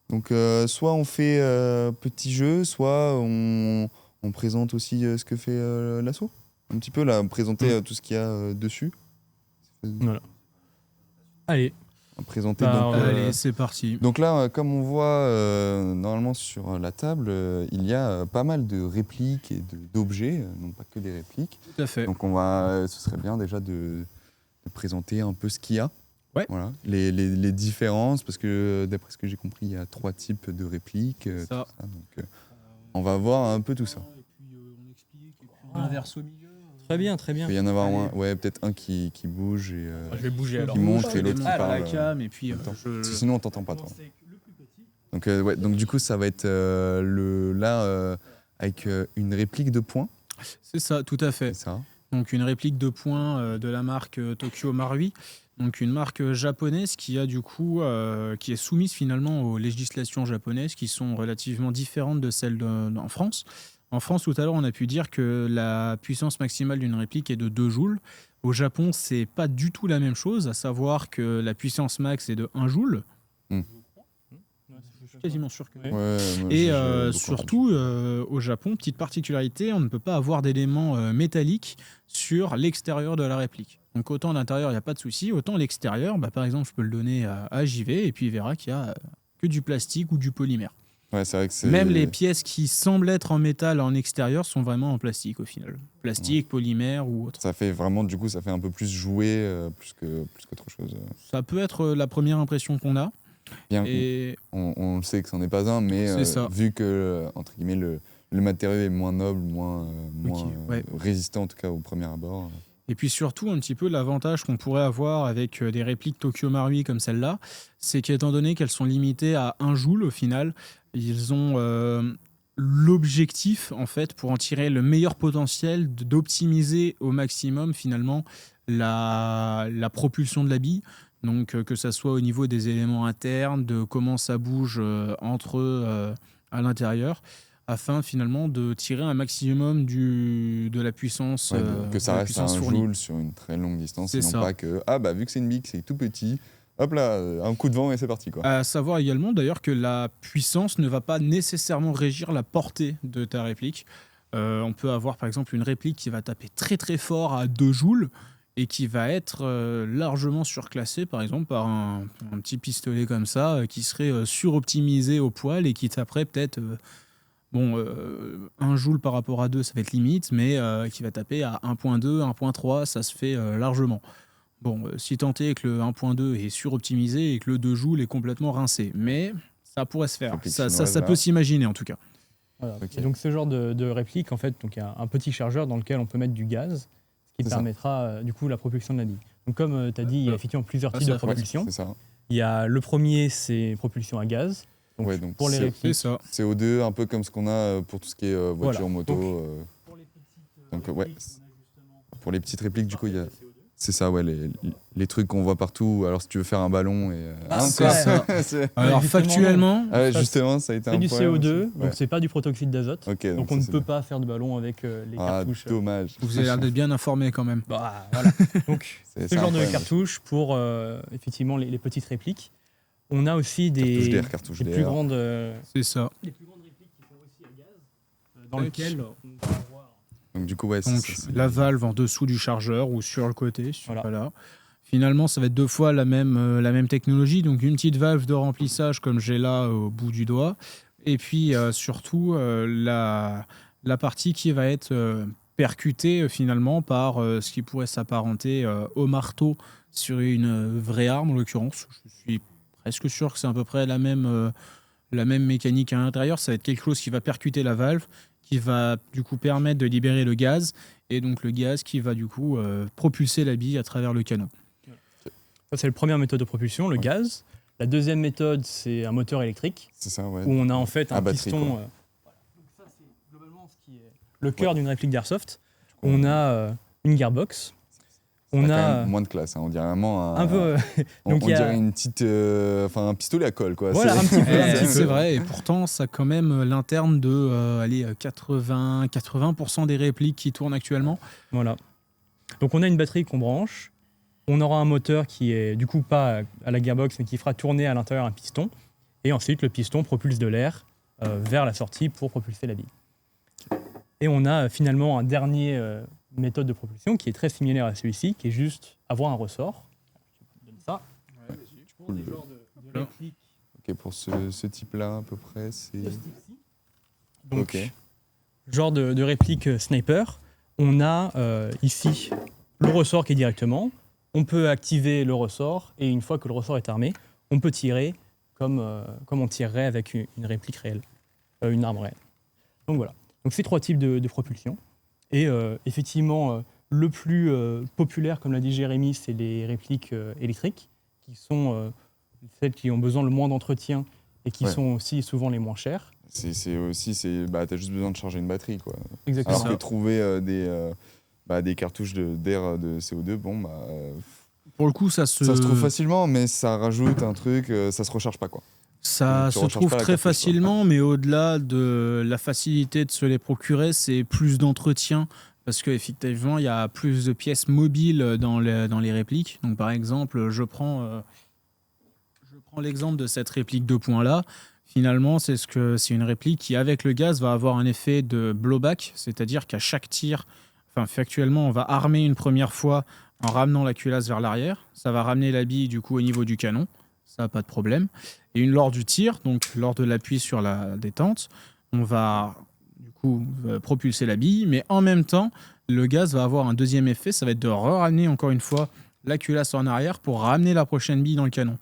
Donc, soit on fait petit jeu, soit on présente aussi ce que fait l'asso. Un petit peu, là, présenter tout ce qu'il y a dessus. Voilà. Allez. Présenter. Allez, c'est parti. Donc là, comme on voit normalement sur la table, il y a pas mal de répliques et d'objets, non pas que des répliques. Tout à fait. Donc ce serait bien déjà de présenter un peu ce qu'il y a. Ouais. Voilà. Les différences, parce que d'après ce que j'ai compris, il y a 3 types de répliques. Ça. Donc on va voir un peu tout ça. Et puis on explique, et puis un verse au milieu. Très bien. Il peut y en avoir peut-être un qui bouge et je vais bouger alors. qui monte et l'autre qui parle. La cam, et puis sinon on t'entend pas toi. Donc du coup ça va être avec une réplique de points. C'est ça, tout à fait. C'est ça. Donc une réplique de points de la marque Tokyo Marui. Donc une marque japonaise qui a du coup qui est soumise finalement aux législations japonaises qui sont relativement différentes de celles en France. En France, tout à l'heure, on a pu dire que la puissance maximale d'une réplique est de 2 joules. Au Japon, c'est pas du tout la même chose, à savoir que la puissance max est de 1 joule. Je suis quasiment sûr que et surtout, au Japon, petite particularité, on ne peut pas avoir d'éléments métalliques sur l'extérieur de la réplique. Donc autant à l'intérieur, il n'y a pas de souci, autant à l'extérieur, par exemple, je peux le donner à JV et puis il verra qu'il n'y a que du plastique ou du polymère. Ouais, c'est vrai que même les pièces qui semblent être en métal en extérieur sont vraiment en plastique au final. Plastique, polymère ou autre. Ça fait vraiment, du coup, ça fait un peu plus jouer, plus qu'autre chose. Ça peut être la première impression qu'on a. Bien on le sait que c'en est pas un, mais vu que, entre guillemets, le matériau est moins noble, moins résistant en tout cas au premier abord. Et puis surtout, un petit peu l'avantage qu'on pourrait avoir avec des répliques Tokyo Marui comme celle-là, c'est qu'étant donné qu'elles sont limitées à 1 joule au final, ils ont l'objectif, en fait, pour en tirer le meilleur potentiel, d'optimiser au maximum finalement la propulsion de la bille. Donc que ça soit au niveau des éléments internes, de comment ça bouge entre eux à l'intérieur, afin finalement de tirer un maximum de la puissance. Que ça reste à 1 joule sur une très longue distance, et non pas que, vu que c'est une bille, c'est tout petit, hop là, un coup de vent et c'est parti, quoi. À savoir également d'ailleurs que la puissance ne va pas nécessairement régir la portée de ta réplique. On peut avoir par exemple une réplique qui va taper très très fort à 2 joules et qui va être largement surclassée par exemple par un petit pistolet comme ça qui serait suroptimisé au poil et qui taperait peut-être 1 joule par rapport à 2, ça va être limite, mais qui va taper à 1.2, 1.3, ça se fait largement. Si tant est que le 1.2 est suroptimisé et que le 2 joules est complètement rincé. Mais ça pourrait se faire. Ça peut s'imaginer en tout cas. Voilà. Okay. Et donc ce genre de réplique, en fait, il y a un petit chargeur dans lequel on peut mettre du gaz, ce qui permettra du coup la propulsion de la bille. Donc comme tu as dit, il y a effectivement plusieurs types de propulsion. Il y a le premier, c'est propulsion à gaz. Donc, pour les répliques, CO2, un peu comme ce qu'on a pour tout ce qui est voiture, moto. Pour les petites répliques, du coup, il y a... C'est ça, les trucs qu'on voit partout. Alors, si tu veux faire un ballon... c'est ça. Alors, factuellement... justement, ça a été un problème. C'est du CO2, aussi. donc c'est pas du protoxyde d'azote. Okay, donc on ne peut pas faire de ballon avec les cartouches. Dommage. Vous avez l'air d'être bien informé quand même. Voilà. Donc, ce genre de cartouches pour, effectivement, les petites répliques. On a aussi des plus grandes... c'est ça. Les plus grandes répliques qui sont aussi à gaz, dans lesquelles on va avoir... Donc du coup, la valve en dessous du chargeur ou sur le côté. Voilà. Finalement, ça va être 2 fois la même technologie. Donc une petite valve de remplissage comme j'ai là au bout du doigt. Et puis surtout la partie qui va être percutée finalement par ce qui pourrait s'apparenter au marteau sur une vraie arme en l'occurrence. Je suis presque sûr que c'est à peu près la même mécanique à l'intérieur. Ça va être quelque chose qui va percuter la valve, qui va du coup permettre de libérer le gaz, et donc le gaz qui va du coup propulser la bille à travers le canon. Ça, c'est la première méthode de propulsion, le gaz. La deuxième méthode, c'est un moteur électrique, où on a en fait un piston. Donc ça, c'est globalement ce qui est le cœur d'une réplique d'Airsoft. On a une gearbox. On a quand même moins de classe, on dirait vraiment un peu. on dirait une petite, un pistolet à colle, quoi. Voilà, un petit peu. C'est vrai, et pourtant ça a quand même l'interne de 80% des répliques qui tournent actuellement. Voilà. Donc on a une batterie qu'on branche. On aura un moteur qui est du coup pas à la gearbox, mais qui fera tourner à l'intérieur un piston. Et ensuite le piston propulse de l'air vers la sortie pour propulser la bille. Et on a finalement un dernier méthode de propulsion qui est très similaire à celui-ci, qui est juste avoir un ressort. Je donne ça. Pour des genres de répliques. Ok, pour ce type-là à peu près, c'est... Donc, genre de réplique sniper, on a ici le ressort qui est directement. On peut activer le ressort, et une fois que le ressort est armé, on peut tirer comme on tirerait avec une réplique réelle, une arme réelle. Donc voilà. Donc ces 3 types de propulsion. Et effectivement, le plus populaire, comme l'a dit Jérémy, c'est les répliques électriques, qui sont celles qui ont besoin le moins d'entretien et qui sont aussi souvent les moins chères. T'as juste besoin de charger une batterie, quoi. Exactement. Alors que trouver des cartouches d'air de CO2, pour le coup, ça se trouve facilement, mais ça rajoute un truc, ça se recharge pas, quoi. Ça se trouve très facilement, mais au-delà de la facilité de se les procurer, c'est plus d'entretien, parce qu'effectivement, il y a plus de pièces mobiles dans les répliques. Donc, par exemple, je prends l'exemple de cette réplique 2 points là. Finalement, c'est une réplique qui, avec le gaz, va avoir un effet de blowback, c'est-à-dire qu'à chaque tir, factuellement, on va armer une première fois en ramenant la culasse vers l'arrière. Ça va ramener la bille du coup au niveau du canon. ça pas de problème. Et lors du tir, donc lors de l'appui sur la détente, on va du coup propulser la bille, mais en même temps, le gaz va avoir un deuxième effet, ça va être de ramener encore une fois la culasse en arrière pour ramener la prochaine bille dans le canon.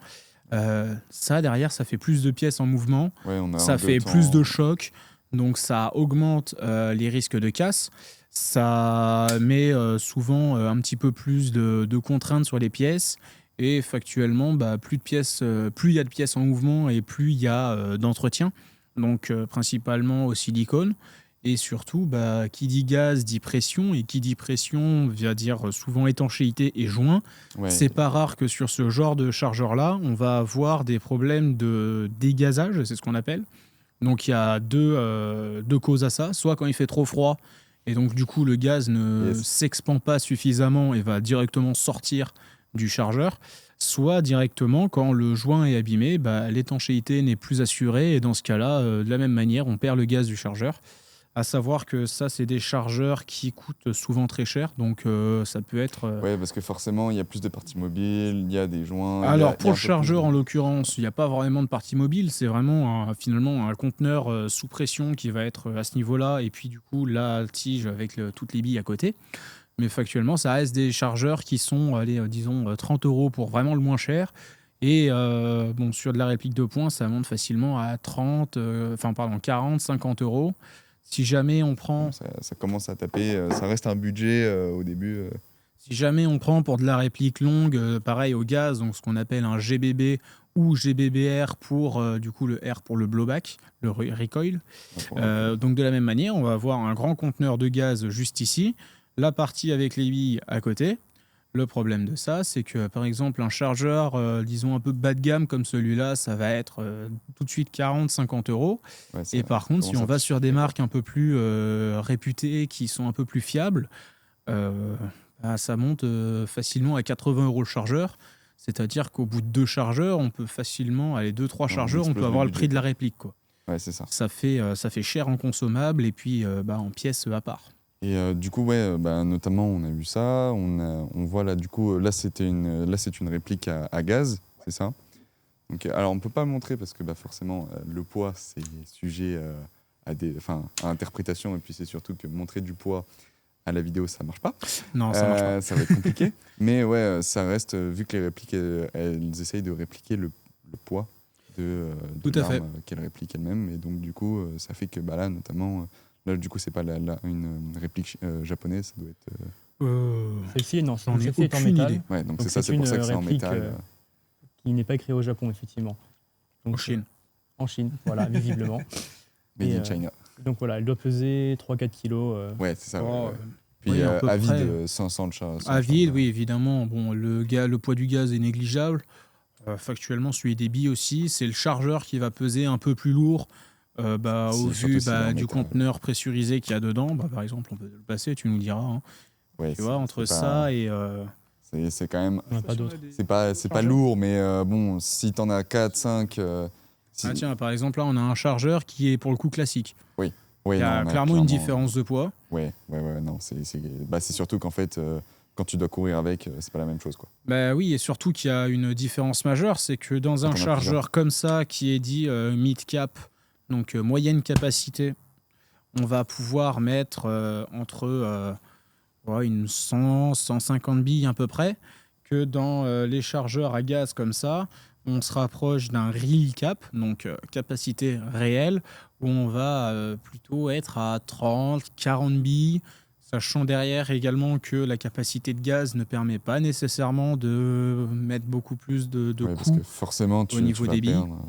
Ça, derrière, ça fait plus de pièces en mouvement, ça fait plus de choc, donc ça augmente les risques de casse. Ça met souvent un petit peu plus de contraintes sur les pièces. Et factuellement, plus il y a de pièces en mouvement et plus il y a d'entretien. Donc principalement au silicone. Et surtout, qui dit gaz dit pression. Et qui dit pression va dire souvent étanchéité et joint. C'est pas rare que sur ce genre de chargeur-là, on va avoir des problèmes de dégazage, c'est ce qu'on appelle. Donc il y a deux causes à ça. Soit quand il fait trop froid, et donc du coup le gaz ne s'expand pas suffisamment et va directement sortir du chargeur, soit directement quand le joint est abîmé, l'étanchéité n'est plus assurée et dans ce cas-là, de la même manière, on perd le gaz du chargeur. À savoir que ça, c'est des chargeurs qui coûtent souvent très cher, donc ça peut être... Oui, parce que forcément, il y a plus de parties mobiles, il y a des joints... Alors, pour le chargeur, en l'occurrence, il n'y a pas vraiment de partie mobile, c'est vraiment finalement un conteneur sous pression qui va être à ce niveau-là, et puis du coup, la tige avec toutes les billes à côté. Mais factuellement, ça reste des chargeurs qui sont, disons, 30 € pour vraiment le moins cher. Et sur de la réplique de points, ça monte facilement à 40, 50 €. Si jamais on prend... Ça commence à taper, ça reste un budget au début. Si jamais on prend pour de la réplique longue, pareil au gaz, donc ce qu'on appelle un GBB ou GBBR pour du coup le R pour le blowback, le recoil. Donc de la même manière, on va avoir un grand conteneur de gaz juste ici, la partie avec les billes à côté. Le problème de ça, c'est que par exemple un chargeur, disons un peu bas de gamme comme celui-là, ça va être tout de suite 40-50 €. Et par contre, si on va sur des marques un peu plus réputées, qui sont un peu plus fiables, ça monte facilement à 80 € le chargeur. C'est-à-dire qu'au bout de 2 chargeurs, on peut facilement, 2-3 chargeurs, on peut avoir le prix de la réplique, quoi. Ouais, c'est ça. Ça fait cher en consommable et puis en pièces à part. Et du coup, notamment, on a vu ça. On voit là, du coup, là, c'est une réplique à gaz, c'est ça. Donc, alors, on ne peut pas montrer parce que forcément, le poids, c'est sujet à interprétation. Et puis, c'est surtout que montrer du poids à la vidéo, ça ne marche pas. Non, ça ne marche pas. Ça va être compliqué. Mais ouais, ça reste, vu que les répliques, elles essayent de répliquer le poids de l'arme qu'elles répliquent elles-mêmes. Et donc, du coup, ça fait que là, notamment... Là, du coup, c'est pas une réplique japonaise, ça doit être... Celle-ci, non, celle-ci est en métal. Ouais, donc c'est ça, c'est pour ça que c'est en métal. Qui n'est pas créée au Japon, effectivement. Donc, en Chine. En Chine, voilà, visiblement. Made in China. Donc voilà, elle doit peser 3-4 kilos. Ouais, c'est ça. Puis à vide, sans le chat. À vide, oui, évidemment. Bon, le poids du gaz est négligeable. Factuellement, celui des billes aussi. C'est le chargeur qui va peser un peu plus lourd. Au vu du conteneur pressurisé qu'il y a dedans, par exemple, on peut le passer, tu nous diras. Hein. Ouais, tu vois, entre ça et... C'est quand même... On n'a pas d'autre. C'est pas lourd, mais bon, si t'en as 4, 5... tiens, par exemple, là, on a un chargeur qui est pour le coup classique. Oui. Il y a clairement une différence de poids. Non, c'est surtout qu'en fait... quand tu dois courir avec, c'est pas la même chose, quoi. Oui, et surtout qu'il y a une différence majeure, c'est que dans un chargeur comme ça, qui est dit mid-cap, donc moyenne capacité, on va pouvoir mettre entre une 100-150 billes à peu près, que dans les chargeurs à gaz comme ça, on se rapproche d'un real cap, donc capacité réelle, où on va plutôt être à 30-40 billes, sachant derrière également que la capacité de gaz ne permet pas nécessairement de mettre beaucoup plus de coups parce que forcément, au niveau des billes. Perdre,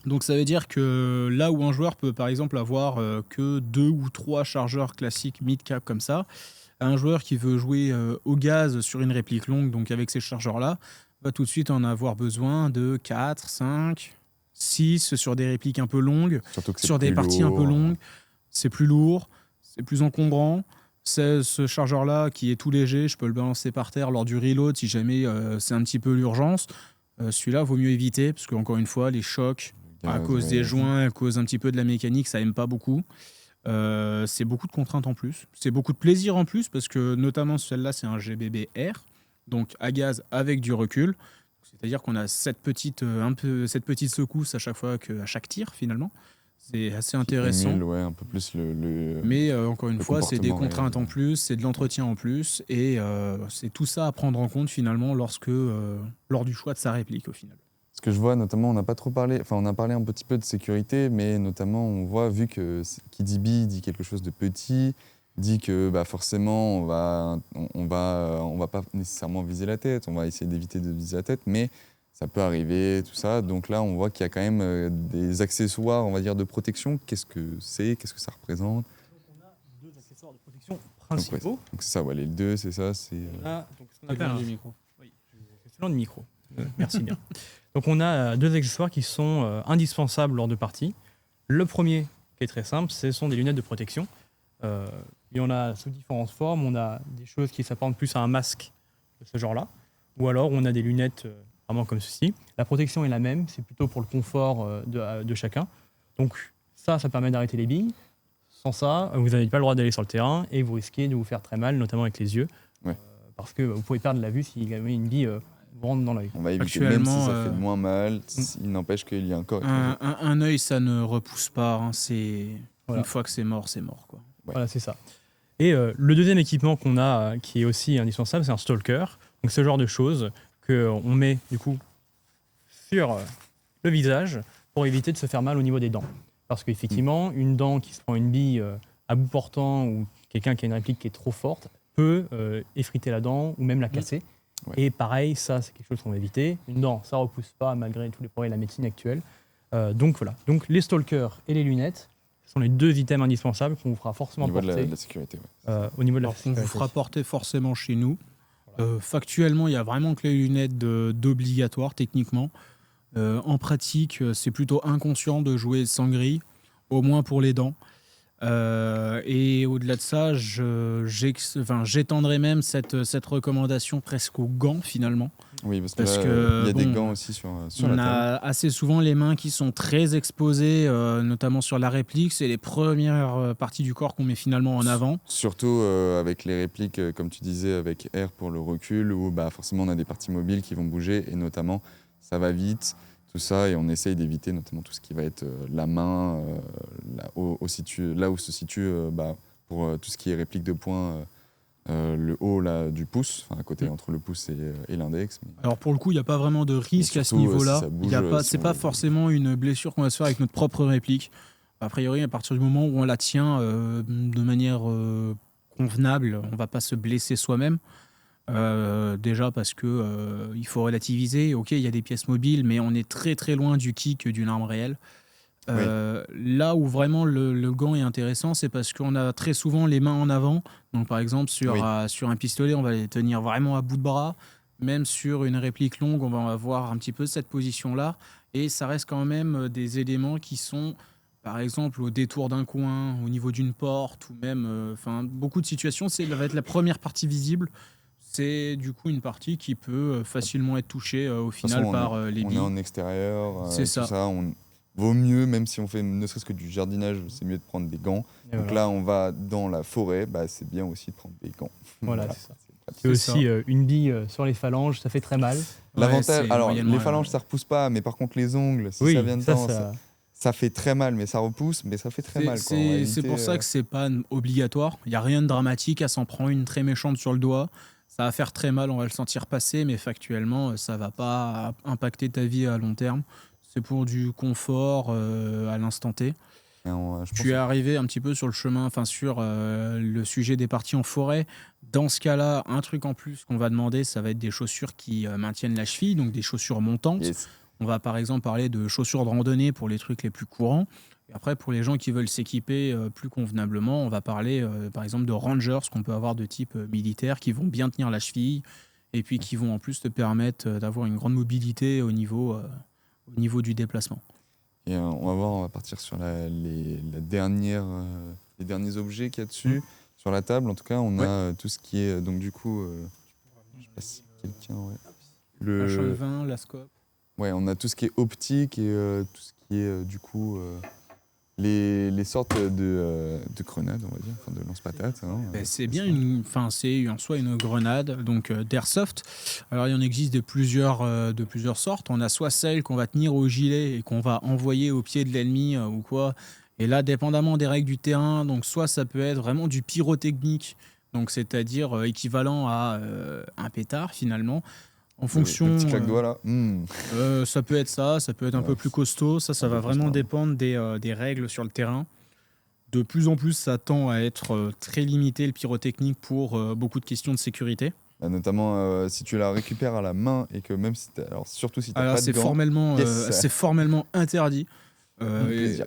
donc ça veut dire que là où un joueur peut par exemple avoir que 2 ou 3 chargeurs classiques mid-cap comme ça, un joueur qui veut jouer au gaz sur une réplique longue, donc avec ces chargeurs-là, va tout de suite en avoir besoin de 4, 5, 6 sur des répliques un peu longues, sur des parties un peu longues. C'est plus lourd, c'est plus encombrant. C'est ce chargeur-là qui est tout léger, je peux le balancer par terre lors du reload si jamais c'est un petit peu l'urgence. Celui-là, vaut mieux éviter, parce qu'encore une fois, les chocs, à cause des joints, à cause un petit peu de la mécanique, ça n'aime pas beaucoup. C'est beaucoup de contraintes en plus. C'est beaucoup de plaisir en plus, parce que notamment celle-là, c'est un GBB-R, donc à gaz avec du recul. C'est-à-dire qu'on a cette petite secousse à chaque fois, à chaque tir finalement. C'est assez intéressant. Émule, un peu plus Mais encore une fois, c'est des contraintes en plus, c'est de l'entretien en plus, et c'est tout ça à prendre en compte finalement lors du choix de sa réplique au final. Ce que je vois notamment, on n'a pas trop parlé, enfin on a parlé un petit peu de sécurité, mais notamment on voit, vu que qui dit bi dit quelque chose de petit, dit que forcément on va pas nécessairement viser la tête, on va essayer d'éviter de viser la tête, mais ça peut arriver, tout ça. Donc là, on voit qu'il y a quand même des accessoires, on va dire, de protection. Qu'est-ce que c'est? Qu'est-ce que ça représente? Donc on a 2 accessoires de protection principaux. Donc c'est ça, les 2, c'est ça. On a donc ce qu'on appelle un micro. Oui, c'est le micro. Merci bien. Donc on a 2 accessoires qui sont indispensables lors de parties. Le premier, qui est très simple, ce sont des lunettes de protection. Il y en a sous différentes formes. On a des choses qui s'apparentent plus à un masque de ce genre-là, ou alors on a des lunettes vraiment comme ceci. La protection est la même, c'est plutôt pour le confort de chacun. Donc ça permet d'arrêter les billes. Sans ça, vous n'avez pas le droit d'aller sur le terrain et vous risquez de vous faire très mal, notamment avec les yeux, parce que vous pouvez perdre la vue si une bille vous rentre dans l'œil. On va éviter, même si ça fait moins mal, il n'empêche qu'il y a encore... Un œil, ça ne repousse pas. Une fois que c'est mort, quoi. Voilà, c'est ça. Et le deuxième équipement qu'on a, qui est aussi indispensable, c'est un stalker. Donc ce genre de choses qu'on met du coup sur le visage pour éviter de se faire mal au niveau des dents. Parce qu'effectivement, une dent qui se prend une bille à bout portant ou quelqu'un qui a une réplique qui est trop forte peut effriter la dent ou même la casser. Et pareil, ça c'est quelque chose qu'on va éviter. Une dent, ça repousse pas malgré tous les progrès de la médecine actuelle. Donc voilà. Donc les stalkers et les lunettes sont les 2 items indispensables qu'on vous fera forcément porter. Au niveau de la sécurité. Au niveau de la sécurité. On vous fera porter forcément chez nous. Factuellement, il n'y a vraiment que les lunettes d'obligatoire techniquement. En pratique, c'est plutôt inconscient de jouer sans grille, au moins pour les dents. Et au-delà de ça, j'étendrai même cette recommandation presque aux gants finalement. Oui, parce que il y a des gants aussi sur la table. On a assez souvent les mains qui sont très exposées, notamment sur la réplique. C'est les premières parties du corps qu'on met finalement en avant. Surtout avec les répliques, comme tu disais, avec R pour le recul, où forcément on a des parties mobiles qui vont bouger, et notamment ça va vite, tout ça, et on essaye d'éviter notamment tout ce qui va être la main, là où se situe pour tout ce qui est réplique de poing. Le haut là, du pouce, à côté entre le pouce et l'index. Alors pour le coup, il n'y a pas vraiment de risque à ce niveau-là. C'est pas forcément une blessure qu'on va se faire avec notre propre réplique. A priori, à partir du moment où on la tient de manière convenable, on ne va pas se blesser soi-même. Déjà parce que il faut relativiser. Ok, il y a des pièces mobiles, mais on est très très loin du kick d'une arme réelle. Là où vraiment le gant est intéressant, c'est parce qu'on a très souvent les mains en avant. Donc par exemple sur un pistolet, on va les tenir vraiment à bout de bras. Même sur une réplique longue, on va avoir un petit peu cette position-là. Et ça reste quand même des éléments qui sont, par exemple, au détour d'un coin, au niveau d'une porte, ou même, beaucoup de situations, ça va être la première partie visible. C'est du coup une partie qui peut facilement être touchée au final par les billes. On est en extérieur, c'est ça. Vaut mieux, même si on fait ne serait-ce que du jardinage, c'est mieux de prendre des gants. Donc là, on va dans la forêt, c'est bien aussi de prendre des gants. Voilà, c'est ça. C'est aussi une bille sur les phalanges, ça fait très mal. L'avantage, les phalanges, ça repousse pas, mais par contre, les ongles, si ça vient dedans, ça fait très mal, mais ça repousse, mais ça fait très mal. C'est pour ça que c'est pas obligatoire. Il n'y a rien de dramatique à s'en prendre une très méchante sur le doigt. Ça va faire très mal, on va le sentir passer, mais factuellement, ça va pas impacter ta vie à long terme. C'est pour du confort à l'instant T. Je suis arrivé un petit peu sur le chemin, sur le sujet des parties en forêt. Dans ce cas-là, un truc en plus qu'on va demander, ça va être des chaussures qui maintiennent la cheville, donc des chaussures montantes. Yes. On va par exemple parler de chaussures de randonnée pour les trucs les plus courants. Et après, pour les gens qui veulent s'équiper plus convenablement, on va parler par exemple de rangers qu'on peut avoir de type militaire qui vont bien tenir la cheville et puis qui vont en plus te permettre d'avoir une grande mobilité au niveau du déplacement. Et on va partir sur les derniers objets qu'il y a dessus. Sur la table, en tout cas, on a tout ce qui est, donc du coup, je sais pas si quelqu'un... La champ de vin, la scope. On a tout ce qui est optique et tout ce qui est, du coup... les sortes de grenades, on va dire, enfin de lance-patates. Hein, c'est bien c'est en soi une grenade donc d'airsoft. Alors il y en existe de plusieurs sortes. On a soit celle qu'on va tenir au gilet et qu'on va envoyer au pied de l'ennemi ou quoi. Et là, dépendamment des règles du terrain, donc soit ça peut être vraiment du pyrotechnique, donc c'est-à-dire équivalent à un pétard finalement. En fonction, le petit claque-doigt là. ça peut être ça peut être un peu plus costaud. Ça va vraiment dépendre des règles sur le terrain. De plus en plus, ça tend à être très limité le pyrotechnique pour beaucoup de questions de sécurité. Notamment si tu la récupères à la main et que même si alors surtout si t'as pas de gants, c'est formellement interdit. Plaisir,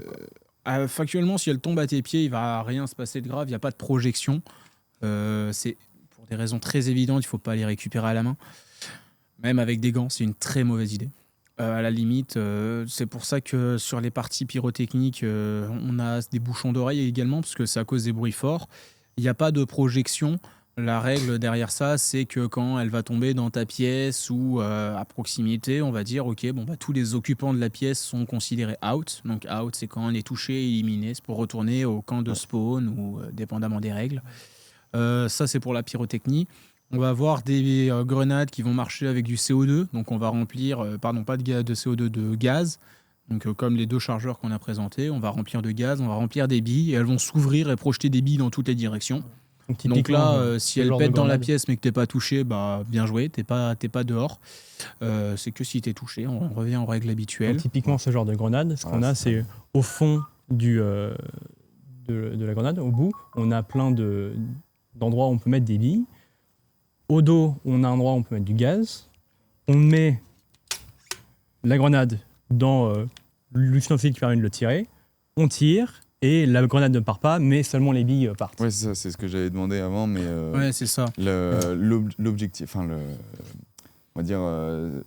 Factuellement, si elle tombe à tes pieds, il va rien se passer de grave. Il n'y a pas de projection. C'est pour des raisons très évidentes, il faut pas les récupérer à la main. Même avec des gants, c'est une très mauvaise idée. À la limite, c'est pour ça que sur les parties pyrotechniques, on a des bouchons d'oreille également, parce que c'est à cause des bruits forts. Il n'y a pas de projection. La règle derrière ça, c'est que quand elle va tomber dans ta pièce ou à proximité, on va dire, tous les occupants de la pièce sont considérés out. Donc out, c'est quand on est touché, éliminé, c'est pour retourner au camp de spawn ou dépendamment des règles. Ça, c'est pour la pyrotechnie. On va avoir des grenades qui vont marcher avec du CO2. Donc on va remplir, pas de CO2, de gaz. Donc comme les 2 chargeurs qu'on a présentés, on va remplir de gaz, on va remplir des billes et elles vont s'ouvrir et projeter des billes dans toutes les directions. Donc là, si elles pètent dans la pièce mais que t'es pas touché, bien joué, t'es pas dehors. C'est que si t'es touché, on revient aux règles habituelles. Donc, typiquement, ce genre de grenade, ce qu'on a, c'est au fond de la grenade, au bout, on a plein d'endroits où on peut mettre des billes. Au dos, on a un endroit où on peut mettre du gaz. On met la grenade dans l'ustensile qui permet de le tirer. On tire et la grenade ne part pas, mais seulement les billes partent. Ouais, c'est ça, c'est ce que j'avais demandé avant, mais ouais, c'est ça. L'objectif, on va dire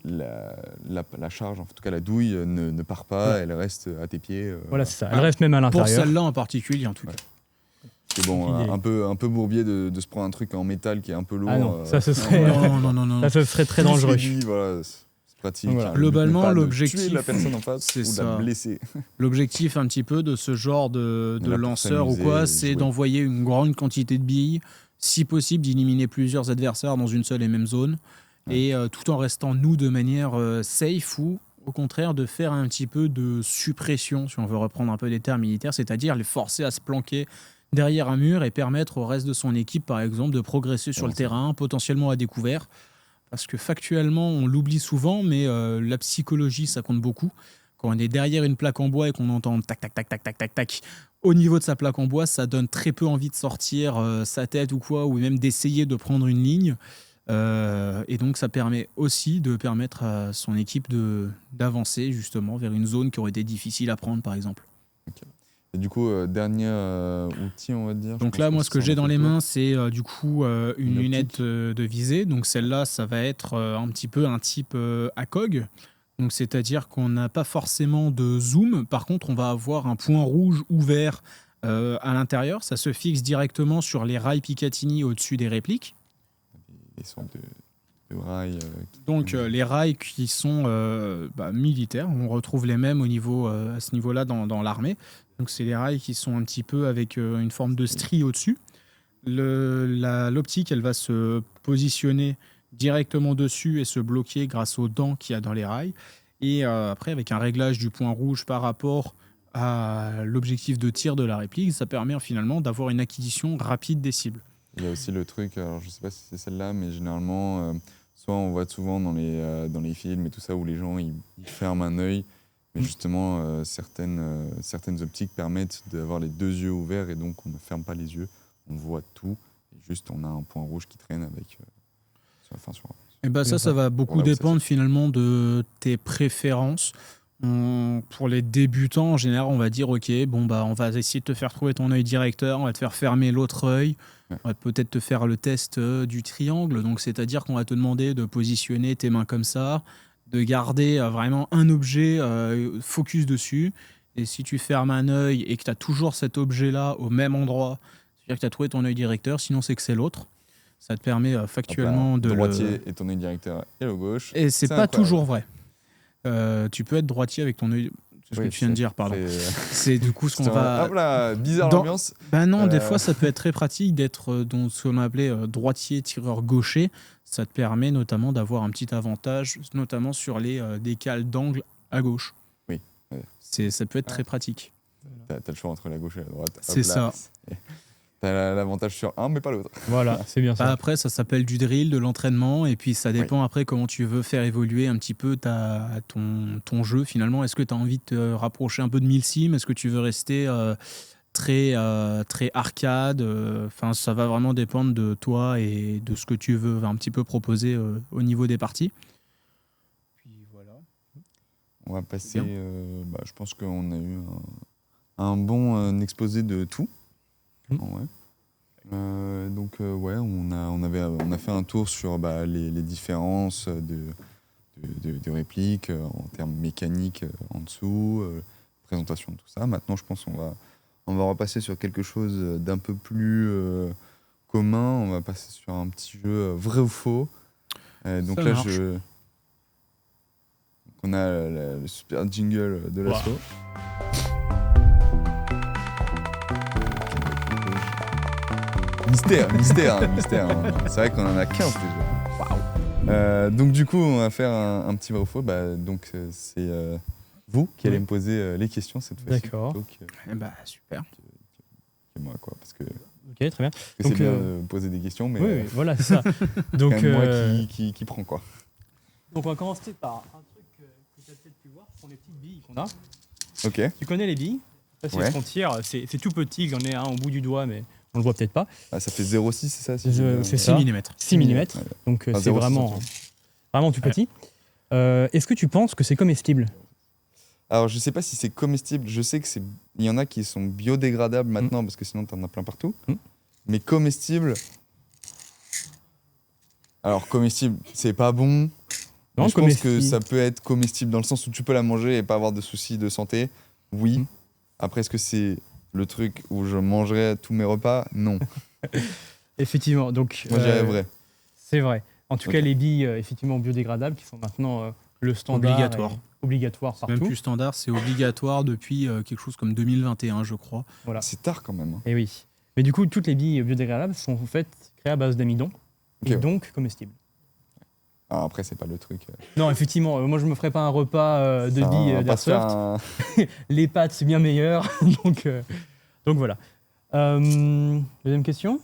la charge, en tout cas la douille, ne part pas, elle reste à tes pieds. Voilà, c'est ça. Elle reste même à l'intérieur. Pour celle-là en particulier, en tout cas. C'est bon, un peu bourbier de se prendre un truc en métal qui est un peu lourd. Ah non, ça ce serait, non. Ça, ce serait très dangereux. Voilà, c'est pratique. Voilà. Globalement, l'objectif, tuer la personne en face ou de la blesser. L'objectif un petit peu de ce genre de lanceur ou quoi, c'est d'envoyer une grande quantité de billes, si possible d'éliminer plusieurs adversaires dans une seule et même zone, et tout en restant nous de manière safe ou au contraire de faire un petit peu de suppression, si on veut reprendre un peu des termes militaires, c'est-à-dire les forcer à se planquer derrière un mur et permettre au reste de son équipe, par exemple, de progresser sur le terrain, potentiellement à découvert. Parce que factuellement, on l'oublie souvent, mais la psychologie, ça compte beaucoup. Quand on est derrière une plaque en bois et qu'on entend tac, tac, tac, tac, tac, tac, tac, au niveau de sa plaque en bois, ça donne très peu envie de sortir sa tête ou quoi, ou même d'essayer de prendre une ligne. Et donc, ça permet aussi de permettre à son équipe d'avancer justement vers une zone qui aurait été difficile à prendre, par exemple. Okay. Et du coup, dernier outil, on va dire. Donc là, moi, ce que j'ai dans les mains, c'est une lunette de visée. Donc celle-là, ça va être un petit peu un type ACOG. Donc c'est-à-dire qu'on n'a pas forcément de zoom. Par contre, on va avoir un point rouge ouvert à l'intérieur. Ça se fixe directement sur les rails Picatinny au-dessus des répliques. Des sortes de rails. Donc les rails qui sont militaires. On retrouve les mêmes à ce niveau-là dans l'armée. Donc c'est les rails qui sont un petit peu avec une forme de strie au-dessus. L'optique, elle va se positionner directement dessus et se bloquer grâce aux dents qu'il y a dans les rails. Et après, avec un réglage du point rouge par rapport à l'objectif de tir de la réplique, ça permet finalement d'avoir une acquisition rapide des cibles. Il y a aussi le truc, alors je ne sais pas si c'est celle-là, mais généralement, soit on voit souvent dans les films et tout ça où les gens ils ferment un œil. Mais justement, certaines optiques permettent d'avoir les 2 yeux ouverts et donc on ne ferme pas les yeux, on voit tout. Et juste, on a un point rouge qui traîne avec ça va beaucoup dépendre finalement de tes préférences. Pour les débutants, en général, on va dire on va essayer de te faire trouver ton œil directeur, on va te faire fermer l'autre œil, on va peut-être te faire le test du triangle. Donc, c'est-à-dire qu'on va te demander de positionner tes mains comme ça, de garder vraiment un objet focus dessus. Et si tu fermes un œil et que tu as toujours cet objet-là au même endroit, c'est-à-dire que tu as trouvé ton œil directeur, sinon c'est que c'est l'autre. Ça te permet factuellement de... Droitier et ton œil directeur et le gauche. Et c'est pas toujours vrai. Tu peux être droitier avec ton œil... C'est ce que tu viens de dire, pardon. C'est du coup ce qu'on va... Hop là, bizarre l'ambiance. Non, des fois, ça peut être très pratique d'être dans ce qu'on appelait droitier, tireur gaucher. Ça te permet notamment d'avoir un petit avantage, notamment sur les décales d'angle à gauche. Oui. Ça peut être très pratique. T'as le choix entre la gauche et la droite. C'est ça. T'as l'avantage sur un, mais pas l'autre. Voilà, c'est bien ça. Après, ça s'appelle du drill, de l'entraînement, et puis ça dépend après comment tu veux faire évoluer un petit peu ton jeu finalement. Est-ce que tu as envie de te rapprocher un peu de Milsim? Est-ce que tu veux rester très arcade? Enfin, ça va vraiment dépendre de toi et de ce que tu veux un petit peu proposer au niveau des parties. Puis voilà. On va passer. Je pense qu'on a eu un bon exposé de tout. Ouais. On a fait un tour sur les différences de répliques en termes mécaniques en dessous, présentation de tout ça. Maintenant, je pense qu'on va repasser sur quelque chose d'un peu plus commun. On va passer sur un petit jeu vrai ou faux. Donc ça là, marche. on a le super jingle de l'assaut. Wow. Mystère. C'est vrai qu'on en a 15 déjà. Wow. Donc du coup, on va faire un petit vrai ou faux. Donc c'est vous qui allez me poser les questions cette fois-ci. D'accord. Super. Que moi, quoi, parce que Ok, très bien. c'est bien de poser des questions, mais oui, voilà, c'est ça. Donc, quand même moi qui prend quoi. Donc on va commencer par un truc que tu as peut-être pu voir, ce sont les petites billes qu'on a. Ok. Tu connais les billes? Ça, c'est ce qu'on tire. C'est tout petit, j'en ai un au bout du doigt, mais on le voit peut-être pas. Ah, ça fait 0,6, c'est ça C'est ça. 6 mm. 6 mm. Ouais. Donc Enfin, c'est 0,6 vraiment tout petit. Est-ce que tu penses que c'est comestible? Alors, je sais pas si c'est comestible. Je sais il y en a qui sont biodégradables maintenant, parce que sinon, tu en as plein partout. Mais comestible... Alors, comestible, c'est pas bon. Non, je pense que ça peut être comestible dans le sens où tu peux la manger et pas avoir de soucis de santé. Oui. Après, est-ce que c'est le truc où je mangerais tous mes repas? Non. Effectivement. Donc, moi, je dirais vrai. C'est vrai. En tout cas, les billes effectivement biodégradables qui sont maintenant le standard obligatoire partout. Même plus standard, c'est obligatoire depuis quelque chose comme 2021, je crois. Voilà. C'est tard quand même. Et oui. Mais du coup, toutes les billes biodégradables sont créées à base d'amidon et donc comestibles. Ah, après, c'est pas le truc. Non, effectivement, moi je me ferais pas un repas de billes d'airsoft. Les pâtes, c'est bien meilleur. donc voilà. Deuxième question.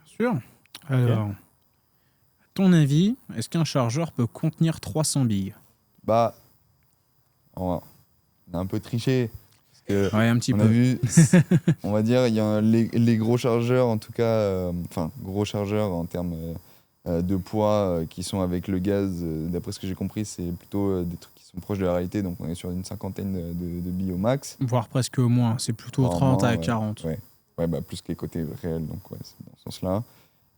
Bien sûr. Alors, à ton avis, est-ce qu'un chargeur peut contenir 300 billes? On a un peu triché. Parce que un petit peu. On a vu, on va dire, il y a les gros chargeurs, en tout cas, gros chargeurs en termes de poids qui sont avec le gaz. D'après ce que j'ai compris, c'est plutôt des trucs qui sont proches de la réalité. Donc on est sur une cinquantaine de billes au max. Voire presque au moins. C'est plutôt 30 à 40. Ouais, plus que les côtés réels. Donc c'est dans ce sens-là.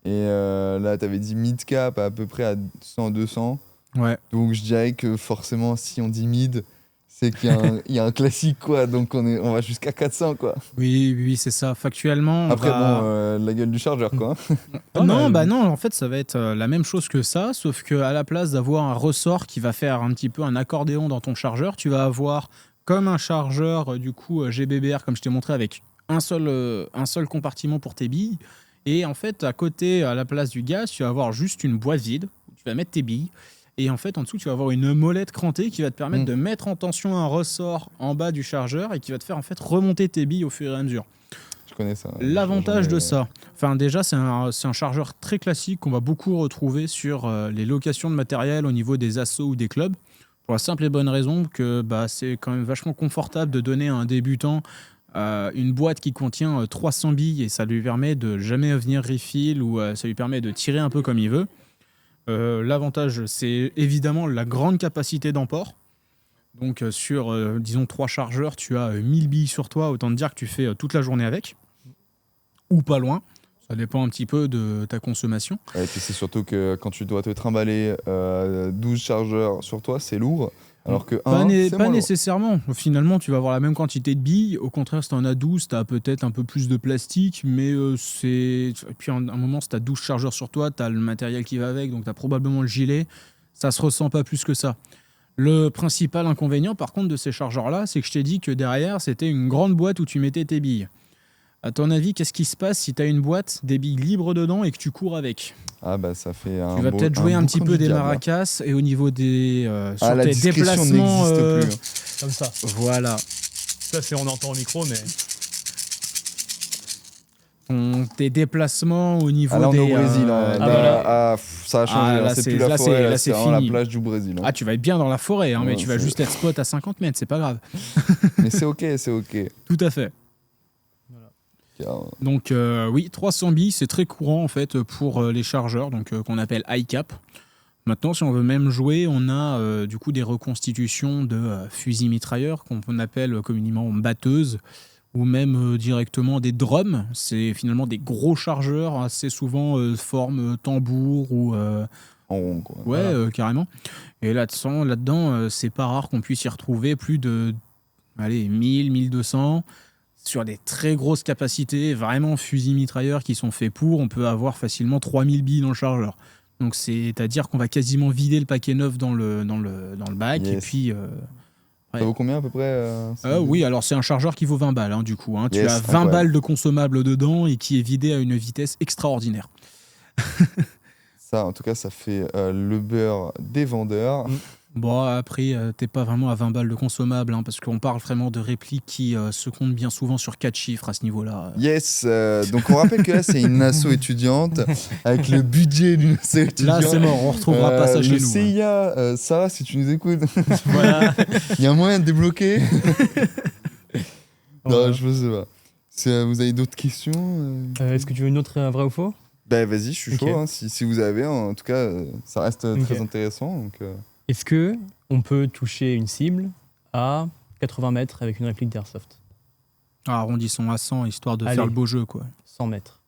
Et là, tu avais dit mid-cap à peu près à 100-200. Ouais. Donc je dirais que forcément, si on dit mid, c'est qu'il y a un classique, quoi. Donc on va jusqu'à 400, quoi. Oui, c'est ça. Factuellement. Après, la gueule du chargeur, quoi. Non, en fait, ça va être la même chose que ça, sauf qu'à la place d'avoir un ressort qui va faire un petit peu un accordéon dans ton chargeur, tu vas avoir comme un chargeur, du coup, GBBR, comme je t'ai montré, avec un seul compartiment pour tes billes. Et en fait, à côté, à la place du gaz, tu vas avoir juste une boîte vide où tu vas mettre tes billes. Et en fait, en dessous, tu vas avoir une molette crantée qui va te permettre de mettre en tension un ressort en bas du chargeur et qui va te faire en fait remonter tes billes au fur et à mesure. Je connais ça. L'avantage de ça, déjà, c'est un chargeur très classique qu'on va beaucoup retrouver sur les locations de matériel au niveau des assos ou des clubs. Pour la simple et bonne raison que c'est quand même vachement confortable de donner à un débutant une boîte qui contient 300 billes et ça lui permet de jamais venir refill ou ça lui permet de tirer un peu comme il veut. L'avantage, c'est évidemment la grande capacité d'emport. Donc sur, disons, 3 chargeurs, tu as 1000 billes sur toi, autant te dire que tu fais toute la journée avec, ou pas loin. Ça dépend un petit peu de ta consommation. Et puis c'est surtout que quand tu dois te trimballer 12 chargeurs sur toi, c'est lourd. Alors que pas nécessairement. Finalement, tu vas avoir la même quantité de billes. Au contraire, si tu en as 12, tu as peut-être un peu plus de plastique. Mais et puis à un moment, si tu as 12 chargeurs sur toi, tu as le matériel qui va avec. Donc tu as probablement le gilet. Ça se ressent pas plus que ça. Le principal inconvénient, par contre, de ces chargeurs-là, c'est que je t'ai dit que derrière, c'était une grande boîte où tu mettais tes billes. À ton avis, qu'est-ce qui se passe si tu as une boîte, des billes libres dedans et que tu cours avec ? Ah bah ça fait un Tu vas peut-être jouer un petit peu des maracas et au niveau des sur tes déplacements plus. Comme ça. Voilà. Ça c'est on entend au micro mais tes déplacements au niveau là, on des est au Brésil. Ça a changé. là, c'est plus la forêt, là, c'est vraiment la plage du Brésil. Ah, tu vas être bien dans la forêt, mais tu vas juste être spot à 50 mètres, c'est pas grave. Mais c'est ok. Tout à fait. Donc oui, 300 billes, c'est très courant en fait pour les chargeurs, donc qu'on appelle high cap. Maintenant, si on veut même jouer, on a du coup des reconstitutions de fusils mitrailleurs qu'on appelle communément batteuses, ou même directement des drums. C'est finalement des gros chargeurs, assez souvent forme tambour ou en rond, quoi. Ouais, voilà. Carrément. Et là-dedans, c'est pas rare qu'on puisse y retrouver plus de 1000, 1200. Sur des très grosses capacités, vraiment fusils mitrailleurs qui sont faits pour, on peut avoir facilement 3000 billes dans le chargeur. Donc c'est-à-dire qu'on va quasiment vider le paquet neuf dans le bac. Yes. Et puis... ça vaut combien à peu près Oui, alors c'est un chargeur qui vaut 20 balles du coup. Yes, tu as 20 balles de consommables dedans et qui est vidé à une vitesse extraordinaire. Ça, en tout cas, ça fait le beurre des vendeurs. Bon, après, t'es pas vraiment à 20 balles de consommables, parce qu'on parle vraiment de répliques qui se comptent bien souvent sur 4 chiffres à ce niveau-là. Yes, donc on rappelle que là, c'est une asso étudiante, avec le budget d'une asso étudiante. Là, c'est mort, on retrouvera pas ça chez nous. Le CIA, Sarah, si tu nous écoutes, voilà. Il y a un moyen de débloquer. Non, je sais pas. Vous avez d'autres questions Est-ce que tu veux une autre vrai ou faux ? Ben vas-y, je suis chaud. Si vous avez, en tout cas, ça reste très intéressant. Donc, Est-ce que on peut toucher une cible à 80 mètres avec une réplique d'Airsoft ? Arrondissons à 100, histoire de faire le beau jeu, quoi. 100 mètres.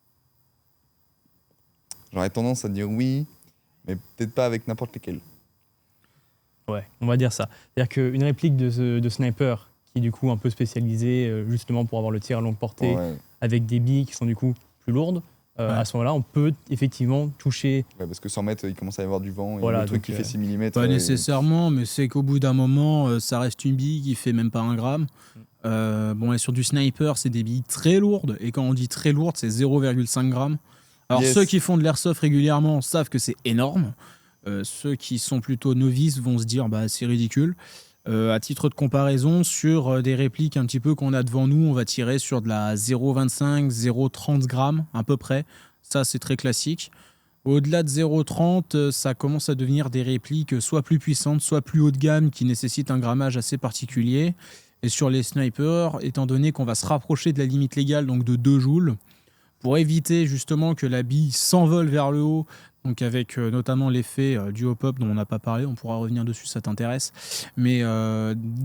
J'aurais tendance à dire oui, mais peut-être pas avec n'importe lesquels. Ouais, on va dire ça. C'est-à-dire qu'une réplique de sniper, qui est du coup un peu spécialisée justement pour avoir le tir à longue portée, avec des billes qui sont du coup plus lourdes, à ce moment-là, on peut effectivement toucher... Ouais, parce que 100 mètres, il commence à y avoir du vent, et le truc qui fait 6 mm... Pas nécessairement, mais c'est qu'au bout d'un moment, ça reste une bille qui fait même pas 1 gramme. Et sur du sniper, c'est des billes très lourdes, et quand on dit très lourdes, c'est 0,5 grammes. Alors ceux qui font de l'airsoft régulièrement savent que c'est énorme. Ceux qui sont plutôt novices vont se dire c'est ridicule. À titre de comparaison, sur des répliques un petit peu qu'on a devant nous, on va tirer sur de la 0,25, 0,30 grammes à peu près. Ça, c'est très classique. Au-delà de 0,30, ça commence à devenir des répliques soit plus puissantes, soit plus haut de gamme, qui nécessitent un grammage assez particulier. Et sur les snipers, étant donné qu'on va se rapprocher de la limite légale, donc de 2 joules, pour éviter justement que la bille s'envole vers le haut, donc avec notamment l'effet du hop-up dont on n'a pas parlé, on pourra revenir dessus, ça t'intéresse. Mais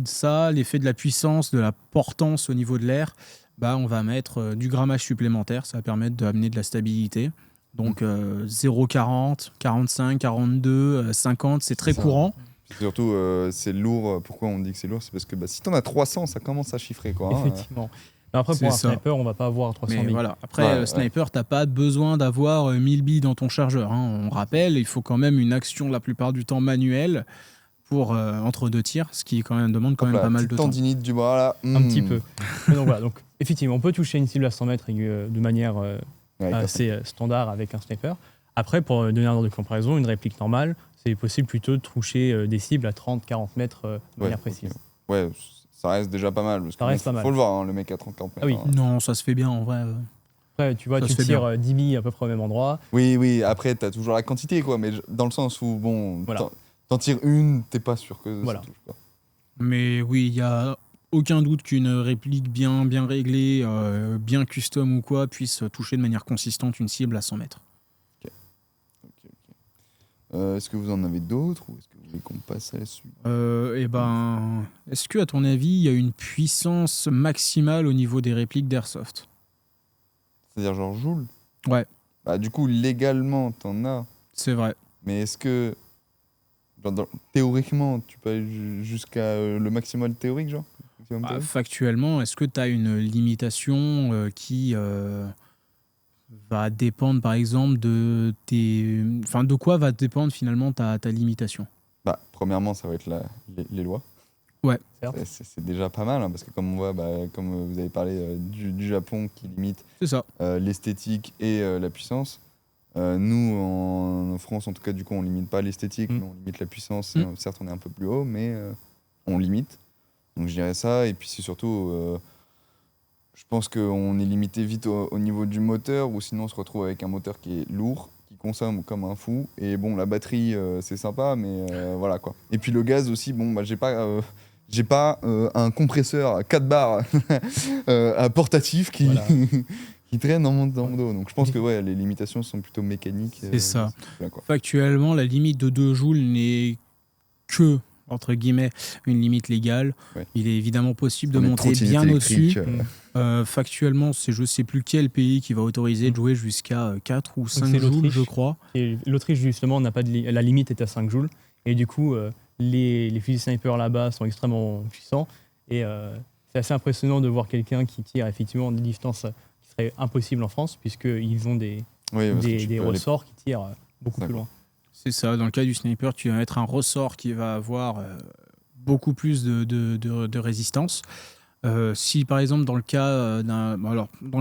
ça, l'effet de la puissance, de la portance au niveau de l'air, on va mettre du grammage supplémentaire, ça va permettre d'amener de la stabilité. Donc 0,40, 45, 42, 50, c'est très courant. Surtout, c'est lourd. Pourquoi on dit que c'est lourd ? C'est parce que si t'en as 300, ça commence à chiffrer, quoi. Effectivement. Après, pour un sniper, on va pas avoir 300 billes. Voilà. Après, sniper, t'as pas besoin d'avoir 1000 billes dans ton chargeur. On rappelle, il faut quand même une action la plupart du temps manuelle pour entre 2 tirs, ce qui demande quand même pas mal de temps. Tendinite du bras, là. Un petit peu. Donc voilà, donc, effectivement, on peut toucher une cible à 100 mètres de manière assez standard avec un sniper. Après, pour donner un ordre de comparaison, une réplique normale, c'est possible plutôt de toucher des cibles à 30-40 mètres de manière précise. Ouais, ça reste déjà pas mal. Parce faut le voir, le mec à 30-40 mètres. Ah oui. Non, ça se fait bien en vrai. Après, tu vois, tu tires 10 billes à peu près au même endroit. Oui, après, t'as toujours la quantité, quoi. Mais dans le sens où, t'en tires une, t'es pas sûr que ça touche pas. Mais oui, il y a aucun doute qu'une réplique bien réglée, bien custom ou quoi, puisse toucher de manière consistante une cible à 100 mètres. Est-ce que vous en avez d'autres ou est-ce que vous voulez qu'on passe à la suite ? Est-ce que, à ton avis, il y a une puissance maximale au niveau des répliques d'Airsoft ? C'est-à-dire genre joule ? Ouais. Du coup, légalement, t'en as. C'est vrai. Mais est-ce que, théoriquement, tu peux aller jusqu'à le maximal théorique, genre ? Factuellement, est-ce que tu as une limitation qui va dépendre, par exemple, de quoi va dépendre finalement ta limitation ? Premièrement, ça va être les lois. Ouais. C'est déjà pas mal, parce que comme on voit, comme vous avez parlé du Japon qui limite l'esthétique et la puissance, nous, en France, en tout cas, du coup, on limite pas l'esthétique, mais on limite la puissance. Certes, on est un peu plus haut, mais on limite. Donc je dirais ça, et puis c'est surtout, je pense qu'on est limité vite au niveau du moteur, ou sinon on se retrouve avec un moteur qui est lourd, qui consomme comme un fou, et bon, la batterie c'est sympa, mais voilà quoi. Et puis le gaz aussi, j'ai pas un compresseur à 4 bars portatif qui, qui traîne dans mon dos, donc je pense que les limitations sont plutôt mécaniques. C'est ça. Factuellement, la limite de 2 joules n'est que entre guillemets, une limite légale. Il est évidemment possible de monter bien au-dessus. Factuellement, je ne sais plus quel pays qui va autoriser de jouer jusqu'à 4 ou 5 joules, je crois. Et l'Autriche, justement, n'a pas la limite est à 5 joules. Et du coup, les fusils snipers là-bas sont extrêmement puissants. Et c'est assez impressionnant de voir quelqu'un qui tire effectivement des distances qui seraient impossibles en France, puisqu'ils ont des ressorts qui tirent beaucoup plus loin. C'est ça, dans le cas du sniper, tu vas mettre un ressort qui va avoir beaucoup plus de résistance. Si par exemple dans le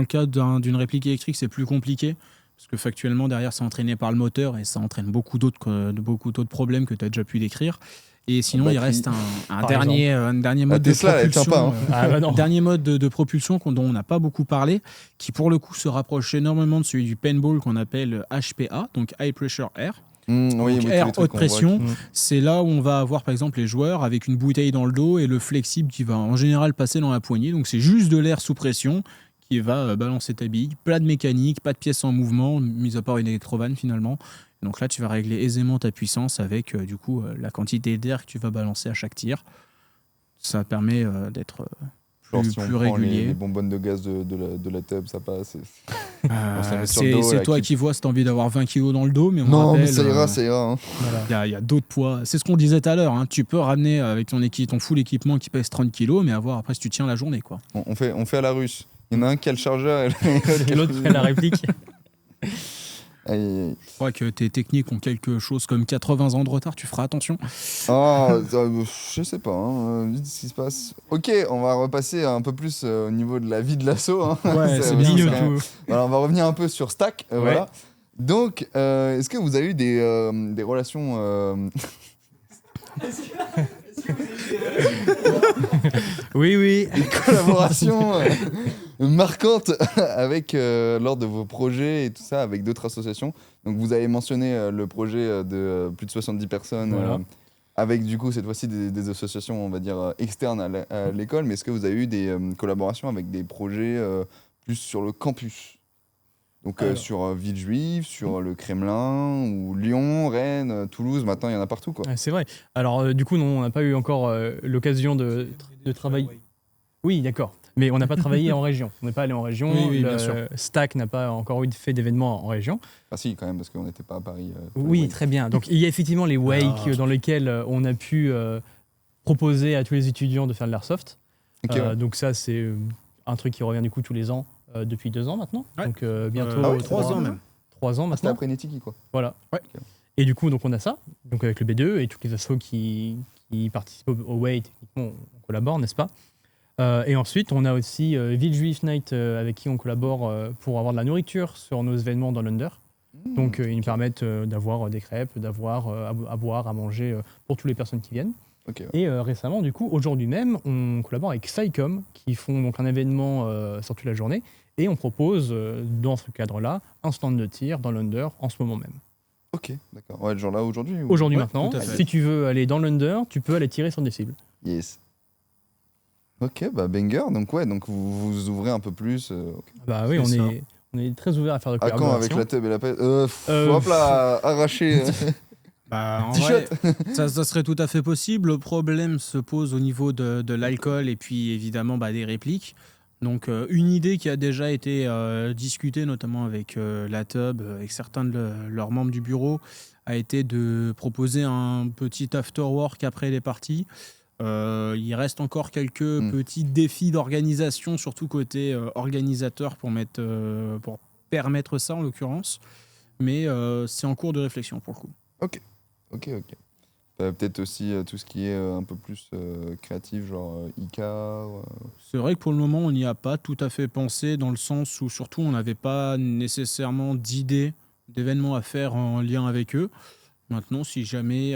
cas d'une réplique électrique, c'est plus compliqué, parce que factuellement derrière c'est entraîné par le moteur et ça entraîne beaucoup d'autres problèmes que tu as déjà pu décrire. Et sinon il reste un dernier mode de propulsion, dernier mode de propulsion dont on n'a pas beaucoup parlé, qui pour le coup se rapproche énormément de celui du paintball qu'on appelle HPA, donc High Pressure Air. Air haute pression, c'est là où on va avoir par exemple les joueurs avec une bouteille dans le dos et le flexible qui va en général passer dans la poignée. Donc c'est juste de l'air sous pression qui va balancer ta bille. Pas de mécanique, pas de pièces en mouvement, mis à part une électrovanne finalement. Donc là tu vas régler aisément ta puissance avec du coup la quantité d'air que tu vas balancer à chaque tir. Ça permet d'être plus régulier. Les bonbonnes de gaz de la tub, ça passe. C'est toi qui vois si tu as envie d'avoir 20 kilos dans le dos, mais mais ça ira. Voilà. Il y a d'autres poids. C'est ce qu'on disait tout à l'heure. Tu peux ramener avec ton full équipement qui pèse 30 kilos, mais à voir après si tu tiens la journée. Quoi. On fait à la russe. Il y en a un qui a le chargeur et l'autre fait la réplique. Je crois que tes techniques ont quelque chose comme 80 ans de retard, tu feras attention. Je sais pas, dites ce qui se passe. Ok, on va repasser un peu plus au niveau de la vie de l'assaut. Ouais, c'est bien. Voilà, on va revenir un peu sur Stack. Voilà. Donc, est-ce que vous avez eu des relations... Oui. Des collaborations marquantes avec, lors de vos projets et tout ça, avec d'autres associations. Donc vous avez mentionné le projet de plus de 70 personnes, avec du coup cette fois-ci des associations, on va dire, externes à l'école. Mais est-ce que vous avez eu des collaborations avec des projets plus sur le campus ? Donc sur Villejuif, sur le Kremlin, ou Lyon, Rennes, Toulouse, maintenant il y en a partout quoi. C'est vrai. Alors du coup non, on n'a pas eu encore l'occasion de travailler. Oui, d'accord. Mais on n'a pas travaillé en région. On n'est pas allé en région. Oui, bien sûr. Stack n'a pas encore fait d'événements en région. Ah si, quand même, parce qu'on n'était pas à Paris. Oui, très bien. Donc il y a effectivement les Wake dans lesquels on a pu proposer à tous les étudiants de faire de l'airsoft. Donc ça, c'est un truc qui revient du coup tous les ans. Depuis 2 ans maintenant, donc bientôt 3 ans même. 3 ans maintenant. C'était après Netiki quoi. Voilà. Okay. Et du coup donc on a ça, donc avec le B2 et toutes les assos qui participent au Way, techniquement on collabore, n'est-ce pas et ensuite on a aussi Villejuif Night avec qui on collabore pour avoir de la nourriture sur nos événements dans l'Under. Donc ils nous permettent d'avoir des crêpes, d'avoir à boire, à manger pour toutes les personnes qui viennent. Et récemment, du coup, aujourd'hui même, on collabore avec Psycom qui font donc un événement sur toute la journée et on propose dans ce cadre-là un stand de tir dans l'Under en ce moment même. Ok, d'accord. Ouais, genre là aujourd'hui Aujourd'hui maintenant. Si tu veux aller dans l'Under, tu peux aller tirer sur des cibles. Yes. Ok, banger. Donc vous ouvrez un peu plus. Bah oui, on est très ouvert à faire de collaboration. Quand avec la tub et la pelle hop là, arraché. En vrai, ça serait tout à fait possible. Le problème se pose au niveau de l'alcool et puis évidemment des répliques. Donc une idée qui a déjà été discutée notamment avec la Tub, avec certains de leurs membres du bureau, a été de proposer un petit after-work après les parties. Il reste encore quelques petits défis d'organisation, surtout côté organisateur pour permettre ça en l'occurrence. Mais c'est en cours de réflexion pour le coup. Ok. Peut-être aussi tout ce qui est un peu plus créatif, genre IK. C'est vrai que pour le moment, on n'y a pas tout à fait pensé, dans le sens où surtout on n'avait pas nécessairement d'idées d'événements à faire en lien avec eux. Maintenant, si jamais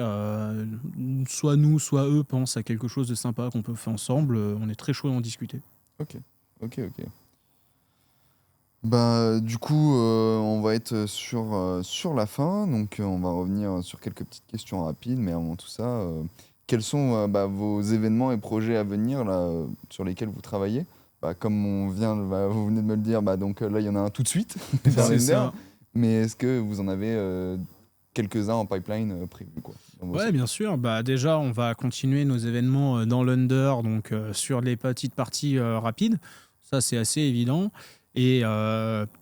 soit nous, soit eux pensent à quelque chose de sympa qu'on peut faire ensemble, on est très chaud d'en discuter. Ok. Bah, du coup, on va être sur la fin, donc on va revenir sur quelques petites questions rapides, mais avant tout ça, quels sont vos événements et projets à venir là, sur lesquels vous travaillez? Comme vous venez de me le dire, donc là il y en a un tout de suite, C'est Render. ça. Mais est-ce que vous en avez quelques-uns en pipeline prévus quoi, dans vos Ouais, sites? bien sûr. Déjà, on va continuer nos événements dans l'Under, donc sur les petites parties rapides. Ça, c'est assez évident. Et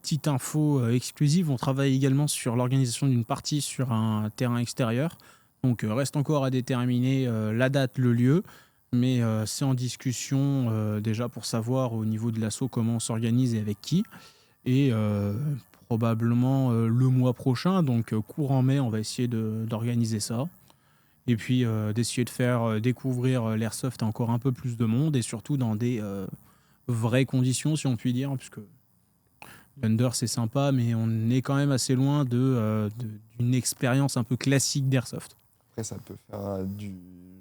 petite info exclusive, on travaille également sur l'organisation d'une partie sur un terrain extérieur. Donc, reste encore à déterminer la date, le lieu. Mais c'est en discussion déjà pour savoir au niveau de l'asso comment on s'organise et avec qui. Et probablement le mois prochain, donc courant mai, on va essayer d'organiser ça. Et puis d'essayer de faire découvrir l'airsoft à encore un peu plus de monde et surtout dans des vraies conditions, si on peut dire, puisque l'Under c'est sympa, mais on est quand même assez loin d'une expérience un peu classique d'airsoft. Après, ça peut faire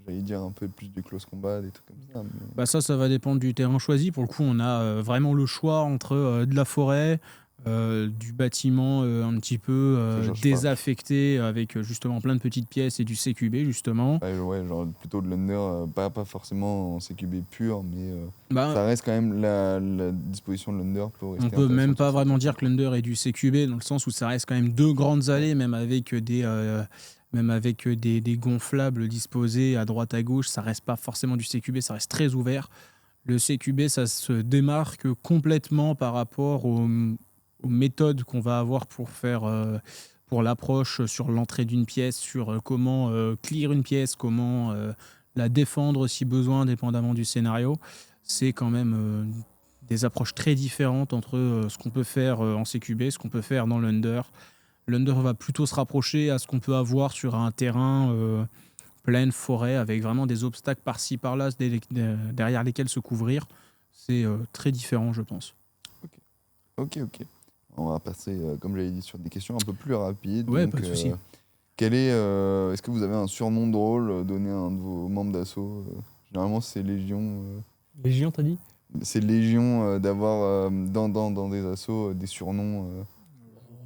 j'allais dire un peu plus du close combat, des trucs comme ça. Mais... Ça va dépendre du terrain choisi. Pour le coup, on a vraiment le choix entre de la forêt, du bâtiment un petit peu désaffecté avec justement plein de petites pièces et du CQB justement. Ouais, genre plutôt de l'Under, pas forcément en CQB pur, mais ça reste quand même la disposition de l'Under pour rester. On peut même pas vraiment dire que l'Under est du CQB dans le sens où ça reste quand même deux grandes allées, même avec des gonflables disposés à droite à gauche, ça reste pas forcément du CQB, ça reste très ouvert. Le CQB, ça se démarque complètement par rapport aux méthodes qu'on va avoir pour l'approche sur l'entrée d'une pièce, sur comment clear une pièce, comment la défendre si besoin, dépendamment du scénario. C'est quand même des approches très différentes entre ce qu'on peut faire en CQB, ce qu'on peut faire dans l'Under. L'Under va plutôt se rapprocher à ce qu'on peut avoir sur un terrain plaine, forêt, avec vraiment des obstacles par-ci, par-là, derrière lesquels se couvrir. C'est très différent, je pense. Ok. On va passer, comme j'avais dit, sur des questions un peu plus rapides. Ouais, donc, pas de souci. Est-ce que vous avez un surnom drôle donné à un de vos membres d'assaut? Généralement, c'est Légion. Légion, t'as dit? C'est Légion d'avoir dans des assos des surnoms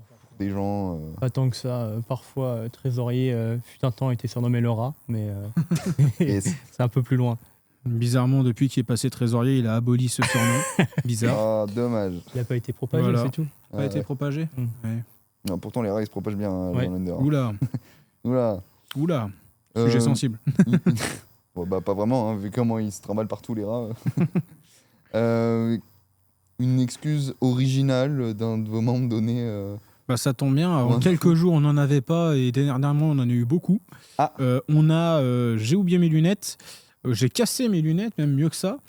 pour des gens. Pas tant que ça. Parfois, Trésorier, fut un temps, était surnommé le rat, mais c'est un peu plus loin. Bizarrement, depuis qu'il est passé Trésorier, il a aboli ce surnom. Bizarre. Ah, dommage. Il n'a pas été propagé, c'est tout. Pas été propagé. Ouais. Non, pourtant, les rats, ils se propagent bien dans l'Under. Oula. Sujet sensible. Bon, pas vraiment, hein, vu comment ils se trimballent partout, les rats. Une excuse originale d'un de vos membres donnée ça tombe bien. En quelques jours, on n'en avait pas et dernièrement, on en a eu beaucoup. J'ai oublié mes lunettes. J'ai cassé mes lunettes, même mieux que ça.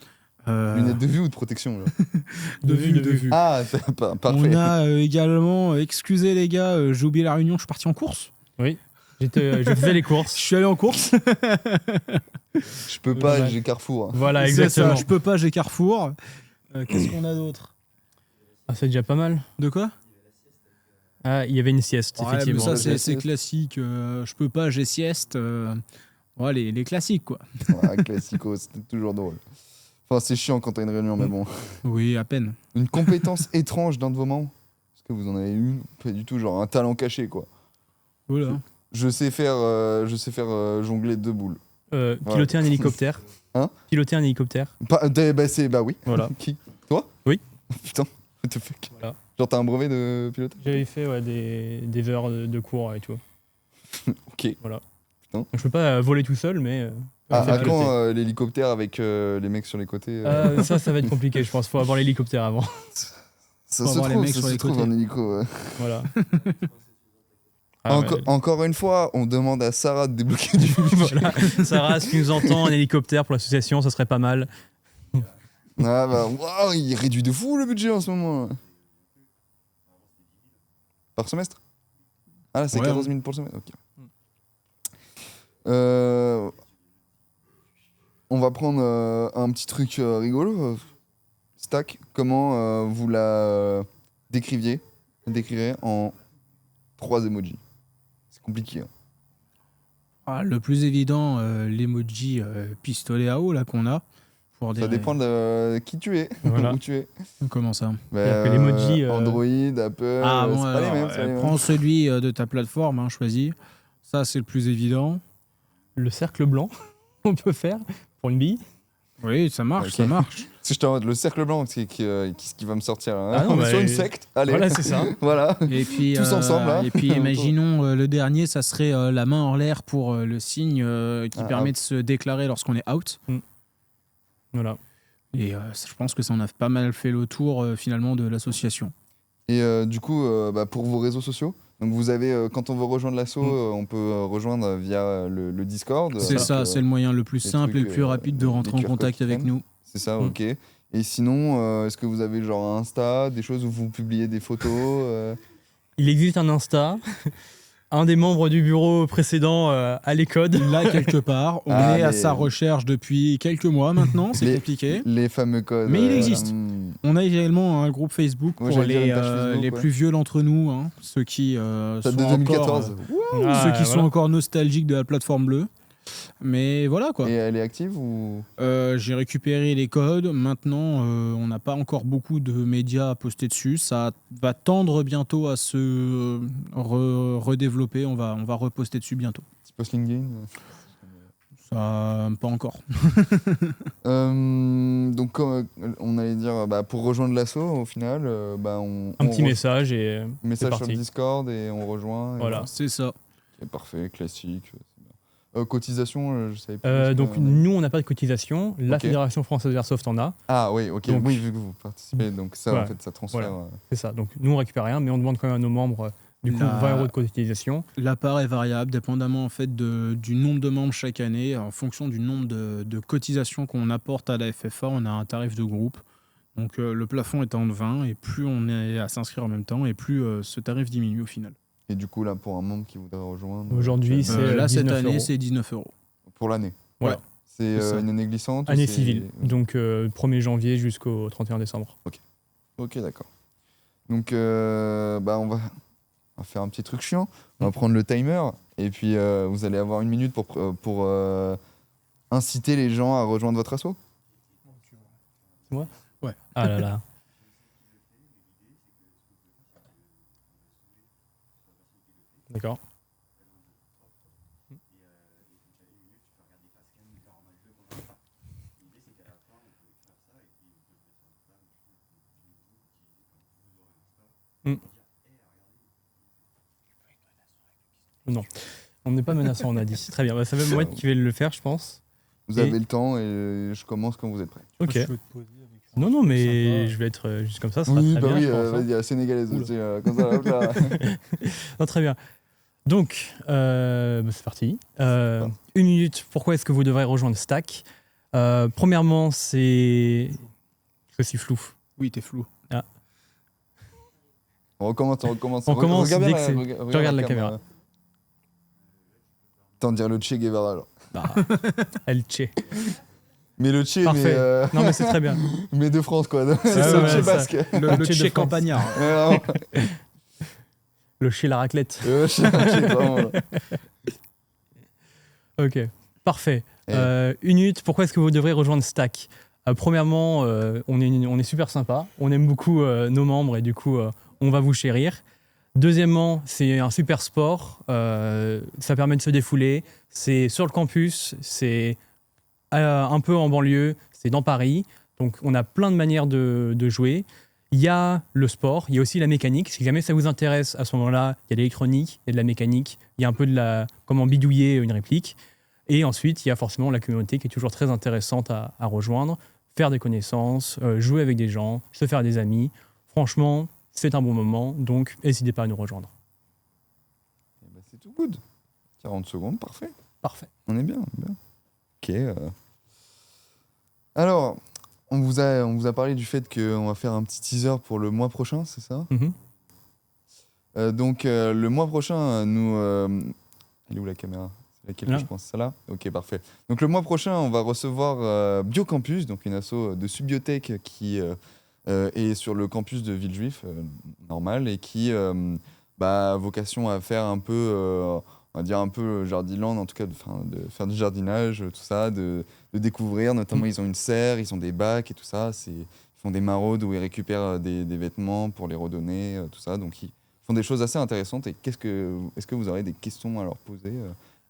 Lunettes de vue ou de protection là de vue. Ah, c'est parfait. On a également, excusez les gars, j'ai oublié la réunion, je suis parti en course. Oui, je faisais les courses. Je suis allé en course. Je peux pas, j'ai Carrefour. Voilà, exactement. C'est ça, je peux pas, j'ai Carrefour. Qu'est-ce qu'on a d'autre? C'est déjà pas mal. De quoi? Il y avait une sieste, effectivement. Mais ça, c'est classique. Je peux pas, j'ai sieste. Les classiques, quoi. Classico, c'était toujours drôle. Enfin, c'est chiant quand t'as une réunion, mais bon. Oui, à peine. Une compétence étrange d'un de vos membres? Est-ce que vous en avez une? Pas du tout, genre un talent caché, quoi. Voilà. Je sais faire jongler 2 boules. Piloter un hélicoptère. Hein? Piloter un hélicoptère. Oui. Voilà. Qui? Toi? Oui. Putain, what the fuck. Voilà. Genre t'as un brevet de pilotage? J'avais fait des heures de cours et tout. Ok. Voilà. Putain. Donc, je peux pas voler tout seul, mais... à quand l'hélicoptère avec les mecs sur les côtés Ça va être compliqué, je pense. Faut avoir l'hélicoptère avant. Ça se trouve un hélico. Voilà. Encore une fois, on demande à Sarah de débloquer du Voilà. Sarah, si tu nous entends, un hélicoptère pour l'association, ça serait pas mal. Wow, il réduit de fou le budget en ce moment. Par semestre? Ah là, c'est 14 000 pour le semestre. Ok. On va prendre un petit truc rigolo. Stack, comment vous la décririez en 3 emojis? C'est compliqué. Le plus évident, l'emoji pistolet à eau là qu'on a. Ça dépend de qui tu es, Voilà. où tu es. Comment ça? L'emoji Android, Apple, Ah bon, c'est pas les mêmes. prends celui de ta plateforme, choisis. Ça, c'est le plus évident. Le cercle blanc, on peut faire pour une bille. Oui, ça marche, Ok. ça marche. Si je te le cercle blanc, qu'est-ce qui va me sortir hein. Ah non, On est bah, sur une secte. Allez, Voilà, c'est ça. voilà. Et puis, Tous ensemble, là. Et puis, imaginons le dernier, ça serait la main en l'air pour le signe qui permet de se déclarer lorsqu'on est out. Voilà. Et je pense que ça en a pas mal fait le tour finalement de l'association. Et du coup, pour vos réseaux sociaux, donc vous avez, quand on veut rejoindre l'asso, on peut rejoindre via le Discord. C'est ça, c'est le moyen le plus simple et le plus rapide de rentrer en contact avec nous. C'est ça, ok. Et sinon, est-ce que vous avez genre un Insta, des choses où vous publiez des photos Il existe un Insta. Un des membres du bureau précédent a les codes. Là, quelque part, on est à sa recherche depuis quelques mois maintenant, c'est compliqué. Les fameux codes. Mais il existe. On a également un groupe Facebook pour les plus vieux d'entre nous, ceux qui sont, de 2014. Sont encore nostalgiques de la plateforme bleue. Mais voilà quoi. Et elle est active ou J'ai récupéré les codes. Maintenant, on n'a pas encore beaucoup de médias à poster dessus. Ça va tendre bientôt à se redévelopper. On va reposter dessus bientôt. Petit post LinkedIn Ça, pas encore. Donc, on allait dire, pour rejoindre l'asso, au final, un petit message et message sur le Discord et on rejoint. Voilà, c'est ça. C'est parfait, classique. Cotisation, je savais pas. donc nous, on n'a pas de cotisation. La Fédération française d'Airsoft en a. Ah oui, ok. Donc, oui, vu que vous participez, donc ça, en fait, ça transfère. Voilà. C'est ça. Donc nous, on récupère rien, mais on demande quand même à nos membres, du coup, 20 € de cotisation. La part est variable, dépendamment en fait du nombre de membres chaque année. En fonction du nombre de cotisations qu'on apporte à la FFA, on a un tarif de groupe. Donc le plafond étant de 20, et plus on est à s'inscrire en même temps, et plus ce tarif diminue au final. Et du coup, là, pour un membre qui voudrait rejoindre... Aujourd'hui, c'est là, cette année, €. c'est 19 €. Pour l'année. Voilà. C'est une année glissante. Année civile. Donc 1er janvier jusqu'au 31 décembre. Ok, d'accord. Donc, on va faire un petit truc chiant. On va prendre le timer. Et puis, vous allez avoir 1 minute pour inciter les gens à rejoindre votre asso. C'est moi ? Ouais. Ah là là. D'accord. Non, on n'est pas menaçant, on a dit. Très bien, ça va moi qui vais le faire, je pense. Vous avez le temps et je commence quand vous êtes prêts. Ok. Non, mais je vais être juste comme ça sera très bien. Oui, vas-y, à sénégalaise aussi, comme ça. Là. Non, très bien. Donc, c'est parti. 1 minute, pourquoi est-ce que vous devrez rejoindre Stack ? Premièrement, c'est... Je suis flou. Oui, t'es flou. Ah. On recommence. On commence dès que c'est... Tu regardes la caméra. Tant dire le Che Guevara, alors. El Che. Mais le Che, parfait. Non, mais c'est très bien. Mais de France, quoi. C'est le Che basque. Le Che campagnard. Le Che la raclette. Le Che, vraiment. Ok, parfait. 1 minute, pourquoi est-ce que vous devrez rejoindre Stack ? Premièrement, on est super sympa. On aime beaucoup nos membres et du coup, on va vous chérir. Deuxièmement, c'est un super sport. Ça permet de se défouler. C'est sur le campus, c'est un peu en banlieue, c'est dans Paris. Donc, on a plein de manières de jouer. Il y a le sport, il y a aussi la mécanique. Si jamais ça vous intéresse, à ce moment-là, il y a de l'électronique, il y a de la mécanique, il y a un peu de comment bidouiller une réplique. Et ensuite, il y a forcément la communauté qui est toujours très intéressante à rejoindre, faire des connaissances, jouer avec des gens, se faire des amis. Franchement, c'est un bon moment, donc n'hésitez pas à nous rejoindre. C'est tout good. 40 secondes, parfait. Parfait. On est bien. Ok. Alors, on vous a parlé du fait qu'on va faire un petit teaser pour le mois prochain, c'est ça ? Mm-hmm. Donc, le mois prochain, nous... elle est où la caméra ? laquelle je pense, celle-là. Ok, parfait. Donc le mois prochain, on va recevoir Biocampus, donc une asso de Subbiotech qui est sur le campus de Villejuif, normal, et qui a vocation à faire un peu, on va dire un peu Jardiland, en tout cas, de faire du jardinage, tout ça, de découvrir. Notamment, ils ont une serre, ils ont des bacs et tout ça. Ils font des maraudes où ils récupèrent des vêtements pour les redonner, tout ça. Donc, ils font des choses assez intéressantes. Et est-ce que vous aurez des questions à leur poser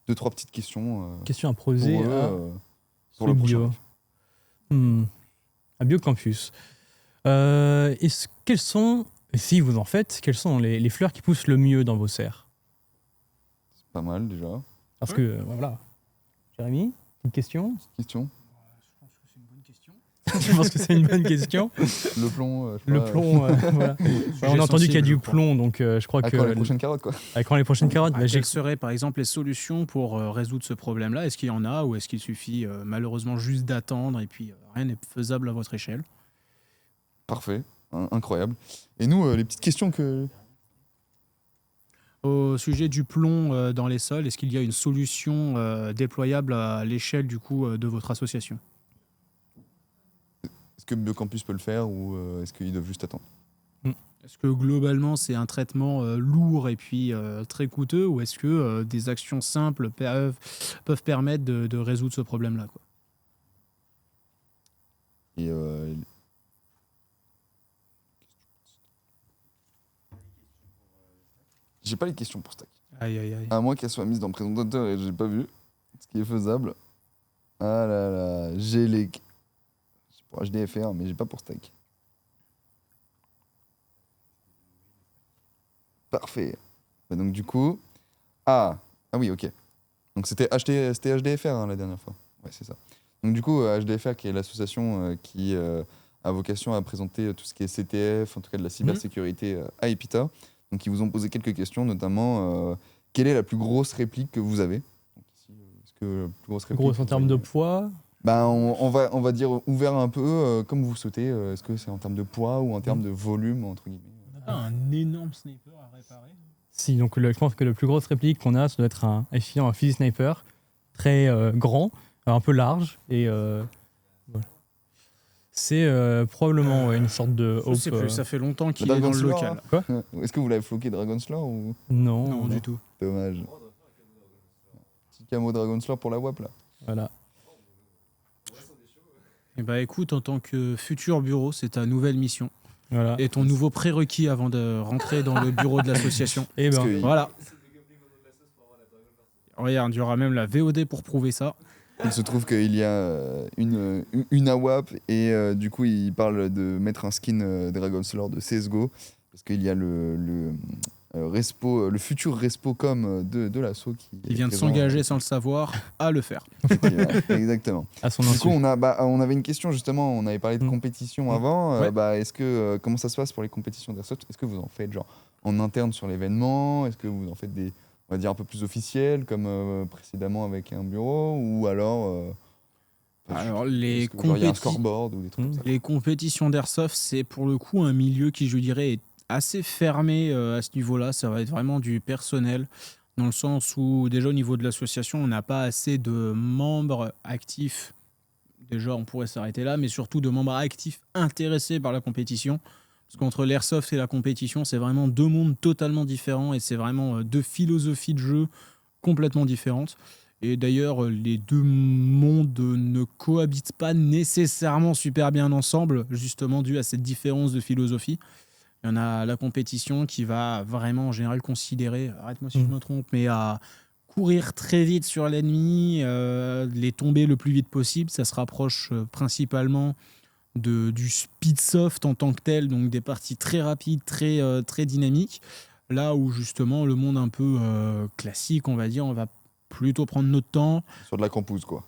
2-3 petites questions questions à poser pour le bio. À Biocampus. Si vous en faites, quelles sont les fleurs qui poussent le mieux dans vos serres? C'est pas mal déjà. Parce que, voilà. Jérémy, une question? Question. Je pense que c'est une bonne question. Je pense que c'est une bonne question. Le plomb, voilà. On a entendu qu'il y a du plomb, donc je crois que... Quand les prochaines carottes, quoi. Quand les prochaines carottes, quelles seraient, par exemple, les solutions pour résoudre ce problème-là? Est-ce qu'il y en a, ou est-ce qu'il suffit malheureusement juste d'attendre et puis rien n'est faisable à votre échelle? Parfait, incroyable. Et nous, les petites questions que... Au sujet du plomb dans les sols, est-ce qu'il y a une solution déployable à l'échelle du coup de votre association? Est-ce que Biocampus peut le faire ou est-ce qu'ils doivent juste attendre? Est-ce que globalement c'est un traitement lourd et puis très coûteux, ou est-ce que des actions simples peuvent permettre de résoudre ce problème-là, quoi? Et j'ai pas les questions pour Stack. Aïe, aïe, aïe. À moins qu'elles soient mises dans le présentateur et j'ai pas vu ce qui est faisable. Ah là là, j'ai les... C'est pour HDFR, mais j'ai pas pour Stack. Parfait. Bah donc du coup... Ah oui, ok. Donc c'était HDFR hein, la dernière fois. Ouais, c'est ça. Donc du coup, HDFR, qui est l'association qui a vocation à présenter tout ce qui est CTF, en tout cas de la cybersécurité à EPITA. Donc ils vous ont posé quelques questions, notamment quelle est la plus grosse réplique que vous avez? Donc ici, est-ce que la plus grosse réplique... Grosse en termes de poids? On va dire ouvert un peu, comme vous souhaitez. Est-ce que c'est en termes de poids ou en termes de volume, entre guillemets? On n'a pas un énorme sniper à réparer? Si, donc je pense que la plus grosse réplique qu'on a, ça doit être un Physi Sniper, très grand, un peu large, et voilà. C'est probablement une sorte de Je sais plus, ça fait longtemps qu'il est dans le local. Quoi? Est-ce que vous l'avez floqué Dragonslayer ou... Non, du tout. Dommage. Petit camo Dragonslayer pour la WAP là. Voilà. Et bah écoute, en tant que futur bureau, c'est ta nouvelle mission. Voilà. Et ton nouveau prérequis avant de rentrer dans le bureau de l'association. Et ben voilà. Regarde, il y aura même la VOD pour prouver ça. Il se trouve qu'il y a une AWAP et du coup il parle de mettre un skin Dragonslayer de CSGO parce qu'il y a le futur Respocom de l'assaut qui vient de s'engager sans le savoir à le faire. Exactement. À son du coup on avait une question justement, on avait parlé de compétition avant. Ouais. Est-ce que comment ça se passe pour les compétitions d'Airsoft? Est-ce que vous en faites genre en interne sur l'événement? Est-ce que vous en faites des, on va dire, un peu plus officiel, comme précédemment avec un bureau, ou alors les il y a un scoreboard ou des trucs comme ça? Les compétitions d'airsoft, c'est pour le coup un milieu qui, je dirais, est assez fermé à ce niveau-là. Ça va être vraiment du personnel, dans le sens où déjà au niveau de l'association, on n'a pas assez de membres actifs. Déjà, on pourrait s'arrêter là, mais surtout de membres actifs intéressés par la compétition. Parce qu'entre l'airsoft et la compétition, c'est vraiment deux mondes totalement différents et c'est vraiment deux philosophies de jeu complètement différentes. Et d'ailleurs, les deux mondes ne cohabitent pas nécessairement super bien ensemble, justement dû à cette différence de philosophie. Il y en a la compétition qui va vraiment en général considérer, arrête-moi si je me trompe, mais à courir très vite sur l'ennemi, les tomber le plus vite possible. Ça se rapproche principalement du speed soft en tant que tel, donc des parties très rapides, très dynamiques. Là où justement le monde un peu classique, on va dire, on va plutôt prendre notre temps. Sur de la compouze, quoi.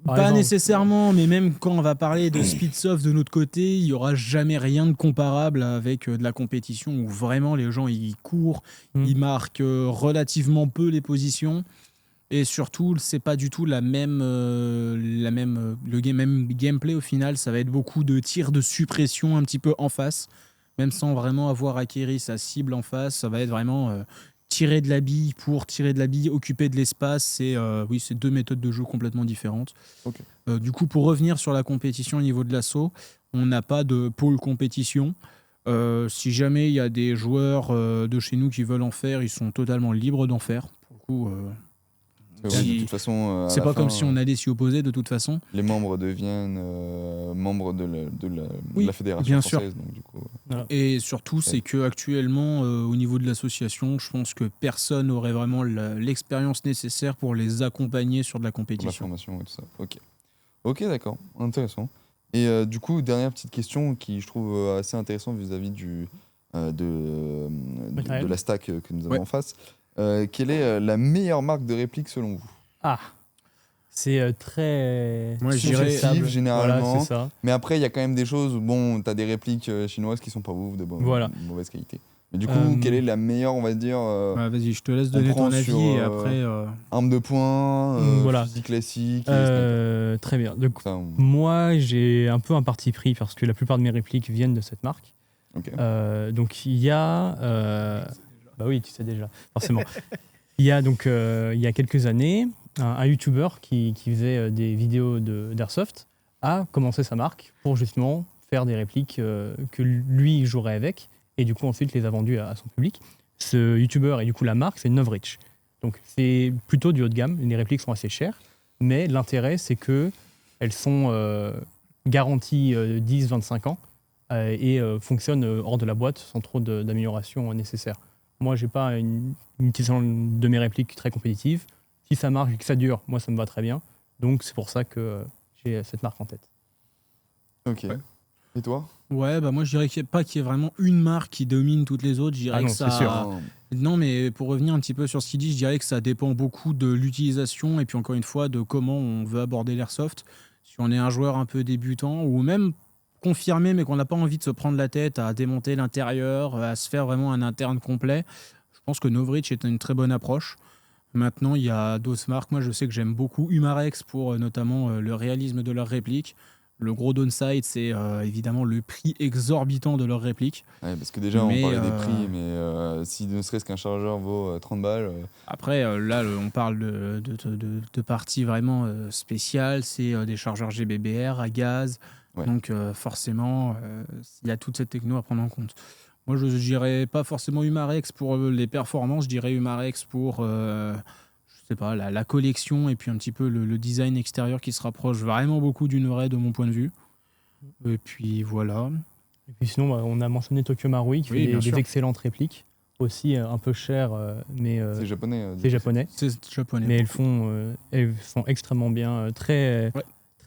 Pas nécessairement, mais même quand on va parler de speed soft de notre côté, il n'y aura jamais rien de comparable avec de la compétition où vraiment les gens ils courent, ils marquent relativement peu les positions. Et surtout, c'est pas du tout le même gameplay au final. Ça va être beaucoup de tirs de suppression un petit peu en face, même sans vraiment avoir acquéri sa cible en face. Ça va être vraiment tirer de la bille pour tirer de la bille, occuper de l'espace, c'est 2 méthodes de jeu complètement différentes. Ok. Du coup, pour revenir sur la compétition au niveau de l'assaut, on n'a pas de pôle compétition. Si jamais il y a des joueurs de chez nous qui veulent en faire, ils sont totalement libres d'en faire. Pour le coup, de toute façon, c'est pas comme si on allait s'y opposer de toute façon. Les membres deviennent membres de la fédération bien française. sûr. Donc, du coup, Et surtout, c'est qu'actuellement, au niveau de l'association, je pense que personne n'aurait vraiment l'expérience nécessaire pour les accompagner sur de la pour la compétition. formation et tout ça. Ok, d'accord, intéressant. Et du coup, dernière petite question qui je trouve assez intéressante vis-à-vis de la stack que nous avons en face. Quelle est la meilleure marque de réplique selon vous? C'est très subjectif généralement, voilà, c'est ça. Mais après il y a quand même des choses où bon, tu as des répliques chinoises qui sont pas ouf, de mauvaise qualité. Mais du coup, quelle est la meilleure, on va dire vas-y, je te laisse donner ton avis et après arme de poing, fusil classique. Très bien. Donc, moi, j'ai un peu un parti pris parce que la plupart de mes répliques viennent de cette marque. Okay. Donc il y a bah oui, tu sais déjà, forcément. Il y a quelques années, un YouTuber qui faisait des vidéos d'Airsoft a commencé sa marque pour justement faire des répliques que lui jouerait avec et du coup ensuite les a vendues à son public. Ce YouTuber et du coup la marque, c'est Novrich. Donc c'est plutôt du haut de gamme, les répliques sont assez chères, mais l'intérêt c'est qu'elles sont garanties 10-25 ans et fonctionnent hors de la boîte sans trop d'amélioration nécessaire. Moi, j'ai pas une utilisation de mes répliques très compétitive. Si ça marche et que ça dure, moi, ça me va très bien. Donc, c'est pour ça que j'ai cette marque en tête. Ok. Ouais. Et toi? Ouais, bah moi, je dirais qu'il n'y a vraiment une marque qui domine toutes les autres. Je dirais que ça... c'est sûr. Non, mais pour revenir un petit peu sur ce qu'il dit, je dirais que ça dépend beaucoup de l'utilisation et puis encore une fois, de comment on veut aborder l'airsoft. Si on est un joueur un peu débutant ou même confirmé mais qu'on n'a pas envie de se prendre la tête à démonter l'intérieur, à se faire vraiment un interne complet, je pense que Novrich est une très bonne approche. Maintenant, il y a d'autres marques. Moi, je sais que j'aime beaucoup Umarex pour notamment le réalisme de leurs répliques. Le gros downside, c'est évidemment le prix exorbitant de leurs répliques. Ouais, parce que déjà, on parlait des prix, mais si ne serait-ce qu'un chargeur vaut 30 balles... Après, là, on parle de parties vraiment spéciales. C'est des chargeurs GBBR à gaz. Ouais. Donc forcément, il y a toute cette techno à prendre en compte. Moi, je ne dirais pas forcément Umarex pour les performances, je dirais Umarex pour je sais pas, la collection et puis un petit peu le design extérieur qui se rapproche vraiment beaucoup d'une vraie de mon point de vue. Et puis voilà. Et puis sinon, on a mentionné Tokyo Marui qui fait des excellentes répliques, aussi un peu chères, mais c'est japonais. C'est japonais. Mais elles sont extrêmement bien, très,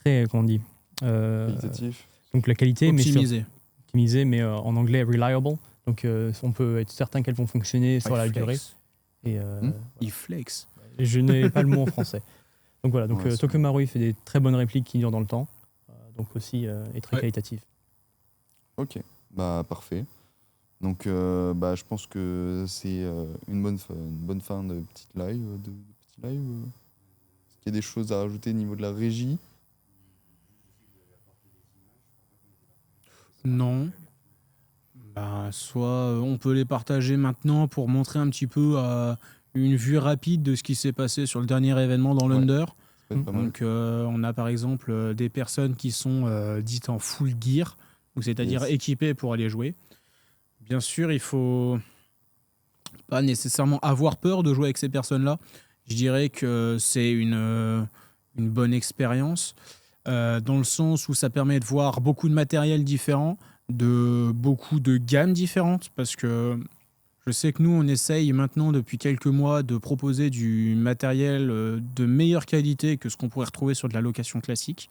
comment on dit, qualitatif. Donc la qualité, optimisée, mais en anglais reliable. Donc on peut être certain qu'elles vont fonctionner sur la durée. Et il flex. Je n'ai pas le mot en français. Donc voilà, donc Tokyo Marui fait des très bonnes répliques qui durent dans le temps, donc aussi est très qualitatif. Ok, bah parfait. Donc je pense que c'est une bonne fin de petite live. Est-ce qu'il y a des choses à rajouter au niveau de la régie? Non. Soit on peut les partager maintenant pour montrer un petit peu une vue rapide de ce qui s'est passé sur le dernier événement dans l'Under. Donc on a par exemple des personnes qui sont dites en full gear, c'est-à-dire équipées pour aller jouer. Bien sûr, il faut pas nécessairement avoir peur de jouer avec ces personnes-là. Je dirais que c'est une bonne expérience dans le sens où ça permet de voir beaucoup de matériel différent, de beaucoup de gammes différentes, parce que je sais que nous, on essaye maintenant depuis quelques mois de proposer du matériel de meilleure qualité que ce qu'on pourrait retrouver sur de la location classique.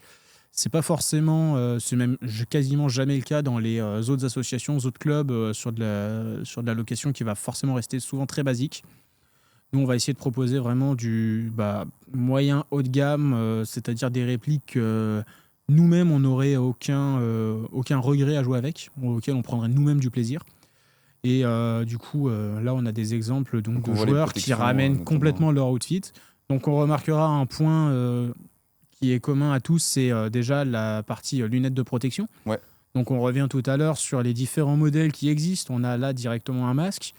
C'est pas forcément, c'est même quasiment jamais le cas dans les autres associations, autres clubs sur de la location qui va forcément rester souvent très basique. Nous, on va essayer de proposer vraiment du moyen haut de gamme, c'est-à-dire des répliques nous-mêmes, on n'aurait aucun regret à jouer avec, auquel on prendrait nous-mêmes du plaisir. Et du coup, là, on a des exemples donc, de joueurs qui ramènent complètement leur outfit. Donc, on remarquera un point qui est commun à tous, c'est déjà la partie lunettes de protection. Ouais. Donc, on revient tout à l'heure sur les différents modèles qui existent. On a là directement un masque.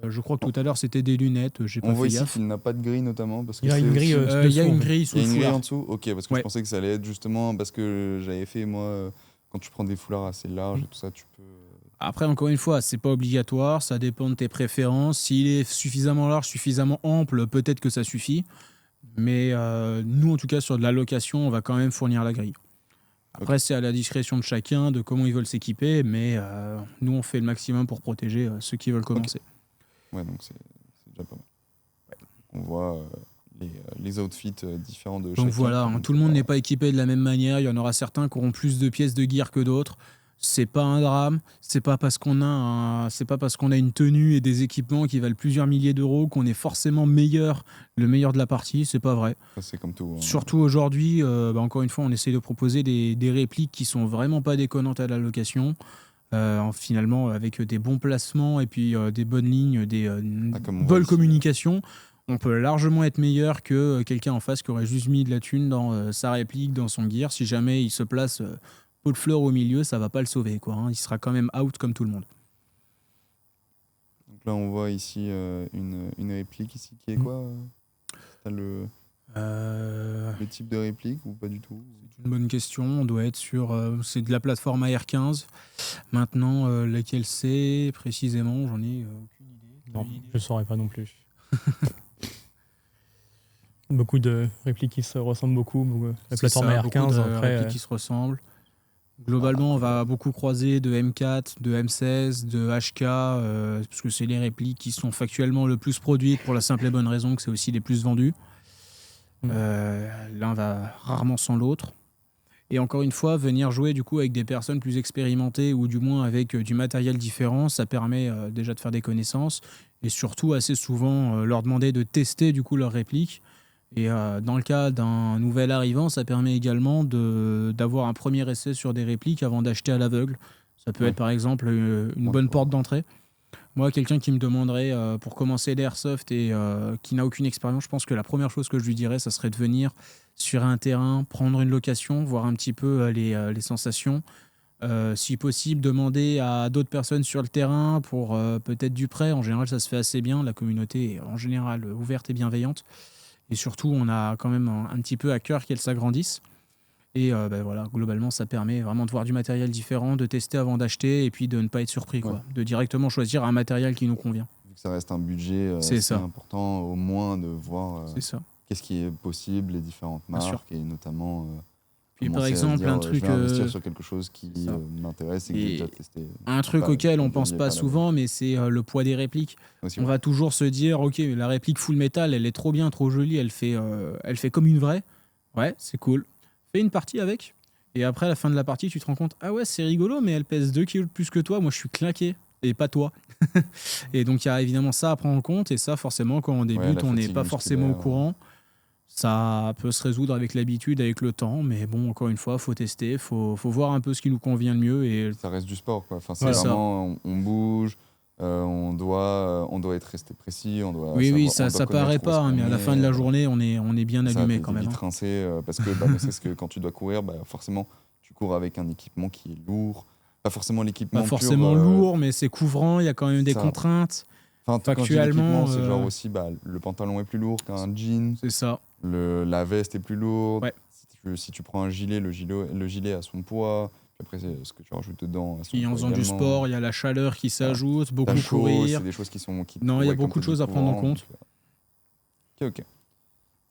Je crois que tout à l'heure c'était des lunettes, j'ai pas On voit fait ici gaffe. qu'il n'a pas de grille notamment parce que Il y a une grille, Il y a une dessous, grille sous il y a le une grille foulard. en dessous. Ok, parce que je pensais que ça allait être justement parce que j'avais fait moi quand tu prends des foulards assez larges et tout ça, tu peux. Après, encore une fois, c'est pas obligatoire, ça dépend de tes préférences. S'il est suffisamment large, suffisamment ample, peut-être que ça suffit. Mais nous, en tout cas, sur de la location, on va quand même fournir la grille. Après, c'est à la discrétion de chacun de comment ils veulent s'équiper, mais nous, on fait le maximum pour protéger ceux qui veulent commencer. Ouais, donc c'est déjà pas mal. On voit les outfits différents de chacun. Donc voilà, tout le monde n'est pas équipé de la même manière. Il y en aura certains qui auront plus de pièces de gear que d'autres. C'est pas un drame. C'est pas parce qu'on a une tenue et des équipements qui valent plusieurs milliers d'euros qu'on est forcément le meilleur de la partie. C'est pas vrai. Ça, c'est comme tout. Surtout aujourd'hui, encore une fois, on essaie de proposer des répliques qui sont vraiment pas déconnantes à la location. Finalement, avec des bons placements et puis des bonnes lignes, des bonnes communications, on peut largement être meilleur que quelqu'un en face qui aurait juste mis de la thune dans sa réplique, dans son gear. Si jamais il se place pot de fleurs au milieu, ça va pas le sauver, quoi, hein. Il sera quand même out comme tout le monde. Donc là, on voit ici une réplique ici qui est quoi T'as le type de réplique ou pas du tout? C'est une bonne question. On doit être sur... c'est de la plateforme AR15. Maintenant, laquelle c'est précisément, j'en ai aucune idée. Non, je ne saurais pas non plus. Beaucoup de répliques qui se ressemblent beaucoup. La plateforme AR15, après... qui se ressemblent. Globalement, on va beaucoup croiser de M4, de M16, de HK, parce que c'est les répliques qui sont factuellement le plus produites pour la simple et bonne raison que c'est aussi les plus vendus. L'un va rarement sans l'autre. Et encore une fois, venir jouer du coup avec des personnes plus expérimentées ou du moins avec du matériel différent, ça permet déjà de faire des connaissances et surtout assez souvent leur demander de tester du coup leurs répliques. Et dans le cas d'un nouvel arrivant, ça permet également d'avoir un premier essai sur des répliques avant d'acheter à l'aveugle. Ça peut être par exemple une bonne porte d'entrée. Moi, quelqu'un qui me demanderait pour commencer l'airsoft et qui n'a aucune expérience, je pense que la première chose que je lui dirais, ça serait de venir sur un terrain, prendre une location, voir un petit peu les sensations. Si possible, demander à d'autres personnes sur le terrain pour peut-être du prêt. En général, ça se fait assez bien. La communauté est en général ouverte et bienveillante. Et surtout, on a quand même un petit peu à cœur qu'elle s'agrandisse. Et voilà, globalement, ça permet vraiment de voir du matériel différent, de tester avant d'acheter et puis de ne pas être surpris, quoi. De directement choisir un matériel qui nous convient. Vu que ça reste un budget assez important, au moins de voir qu'est-ce qui est possible, les différentes marques et notamment... Puis par exemple, un truc... Je vais investir sur quelque chose qui m'intéresse et que j'ai déjà testé. Un truc auquel on pense pas souvent, mais c'est le poids des répliques. On va toujours se dire, ok, la réplique full metal, elle est trop bien, trop jolie, elle fait comme une vraie. Ouais, c'est cool. Fais une partie avec. Et après, à la fin de la partie, tu te rends compte, ah ouais, c'est rigolo, mais elle pèse 2 kilos de plus que toi. Moi, je suis claqué. Et pas toi. Et donc, il y a évidemment ça à prendre en compte. Et ça, forcément, quand on débute, on n'est pas forcément au courant. Ça peut se résoudre avec l'habitude, avec le temps, mais bon, encore une fois, il faut tester, il faut voir un peu ce qui nous convient le mieux. Et... Ça reste du sport, quoi. Enfin, c'est vraiment, on bouge, on doit resté précis, on doit ça paraît pas, hein, mais à la fin de la journée, on est bien allumé quand même. Vite rincé, parce que c'est que quand tu dois courir, forcément, tu cours avec un équipement qui est lourd. Pas forcément l'équipement pas forcément lourd, mais c'est couvrant, il y a quand même des contraintes. Enfin, factuellement, c'est genre aussi, le pantalon est plus lourd qu'un jean. C'est ça. La veste est plus lourde. Ouais. Si tu prends un gilet, le gilet a son poids. Puis après, c'est ce que tu rajoutes dedans. Et en faisant du sport, il y a la chaleur qui s'ajoute, beaucoup courir. C'est des choses qui sont... non, il y a beaucoup de choses à prendre en compte. Ok.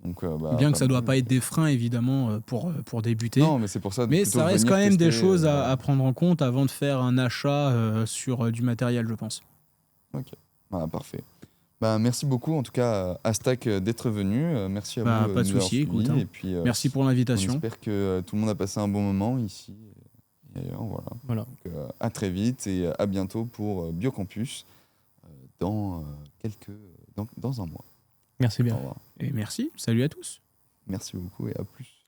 Donc, bien que ça ne doit pas être des freins, évidemment, pour débuter. Non, mais c'est pour ça. Mais ça reste quand même des choses à prendre en compte avant de faire un achat sur du matériel, je pense. Ok. Parfait. Merci beaucoup en tout cas à Stack d'être venu. Merci à vous. Pas de souci, écoute. Et puis, merci pour l'invitation. J'espère que tout le monde a passé un bon moment ici et ailleurs. Voilà. Donc, à très vite et à bientôt pour Biocampus dans un mois. Merci bien. Et merci. Salut à tous. Merci beaucoup et à plus.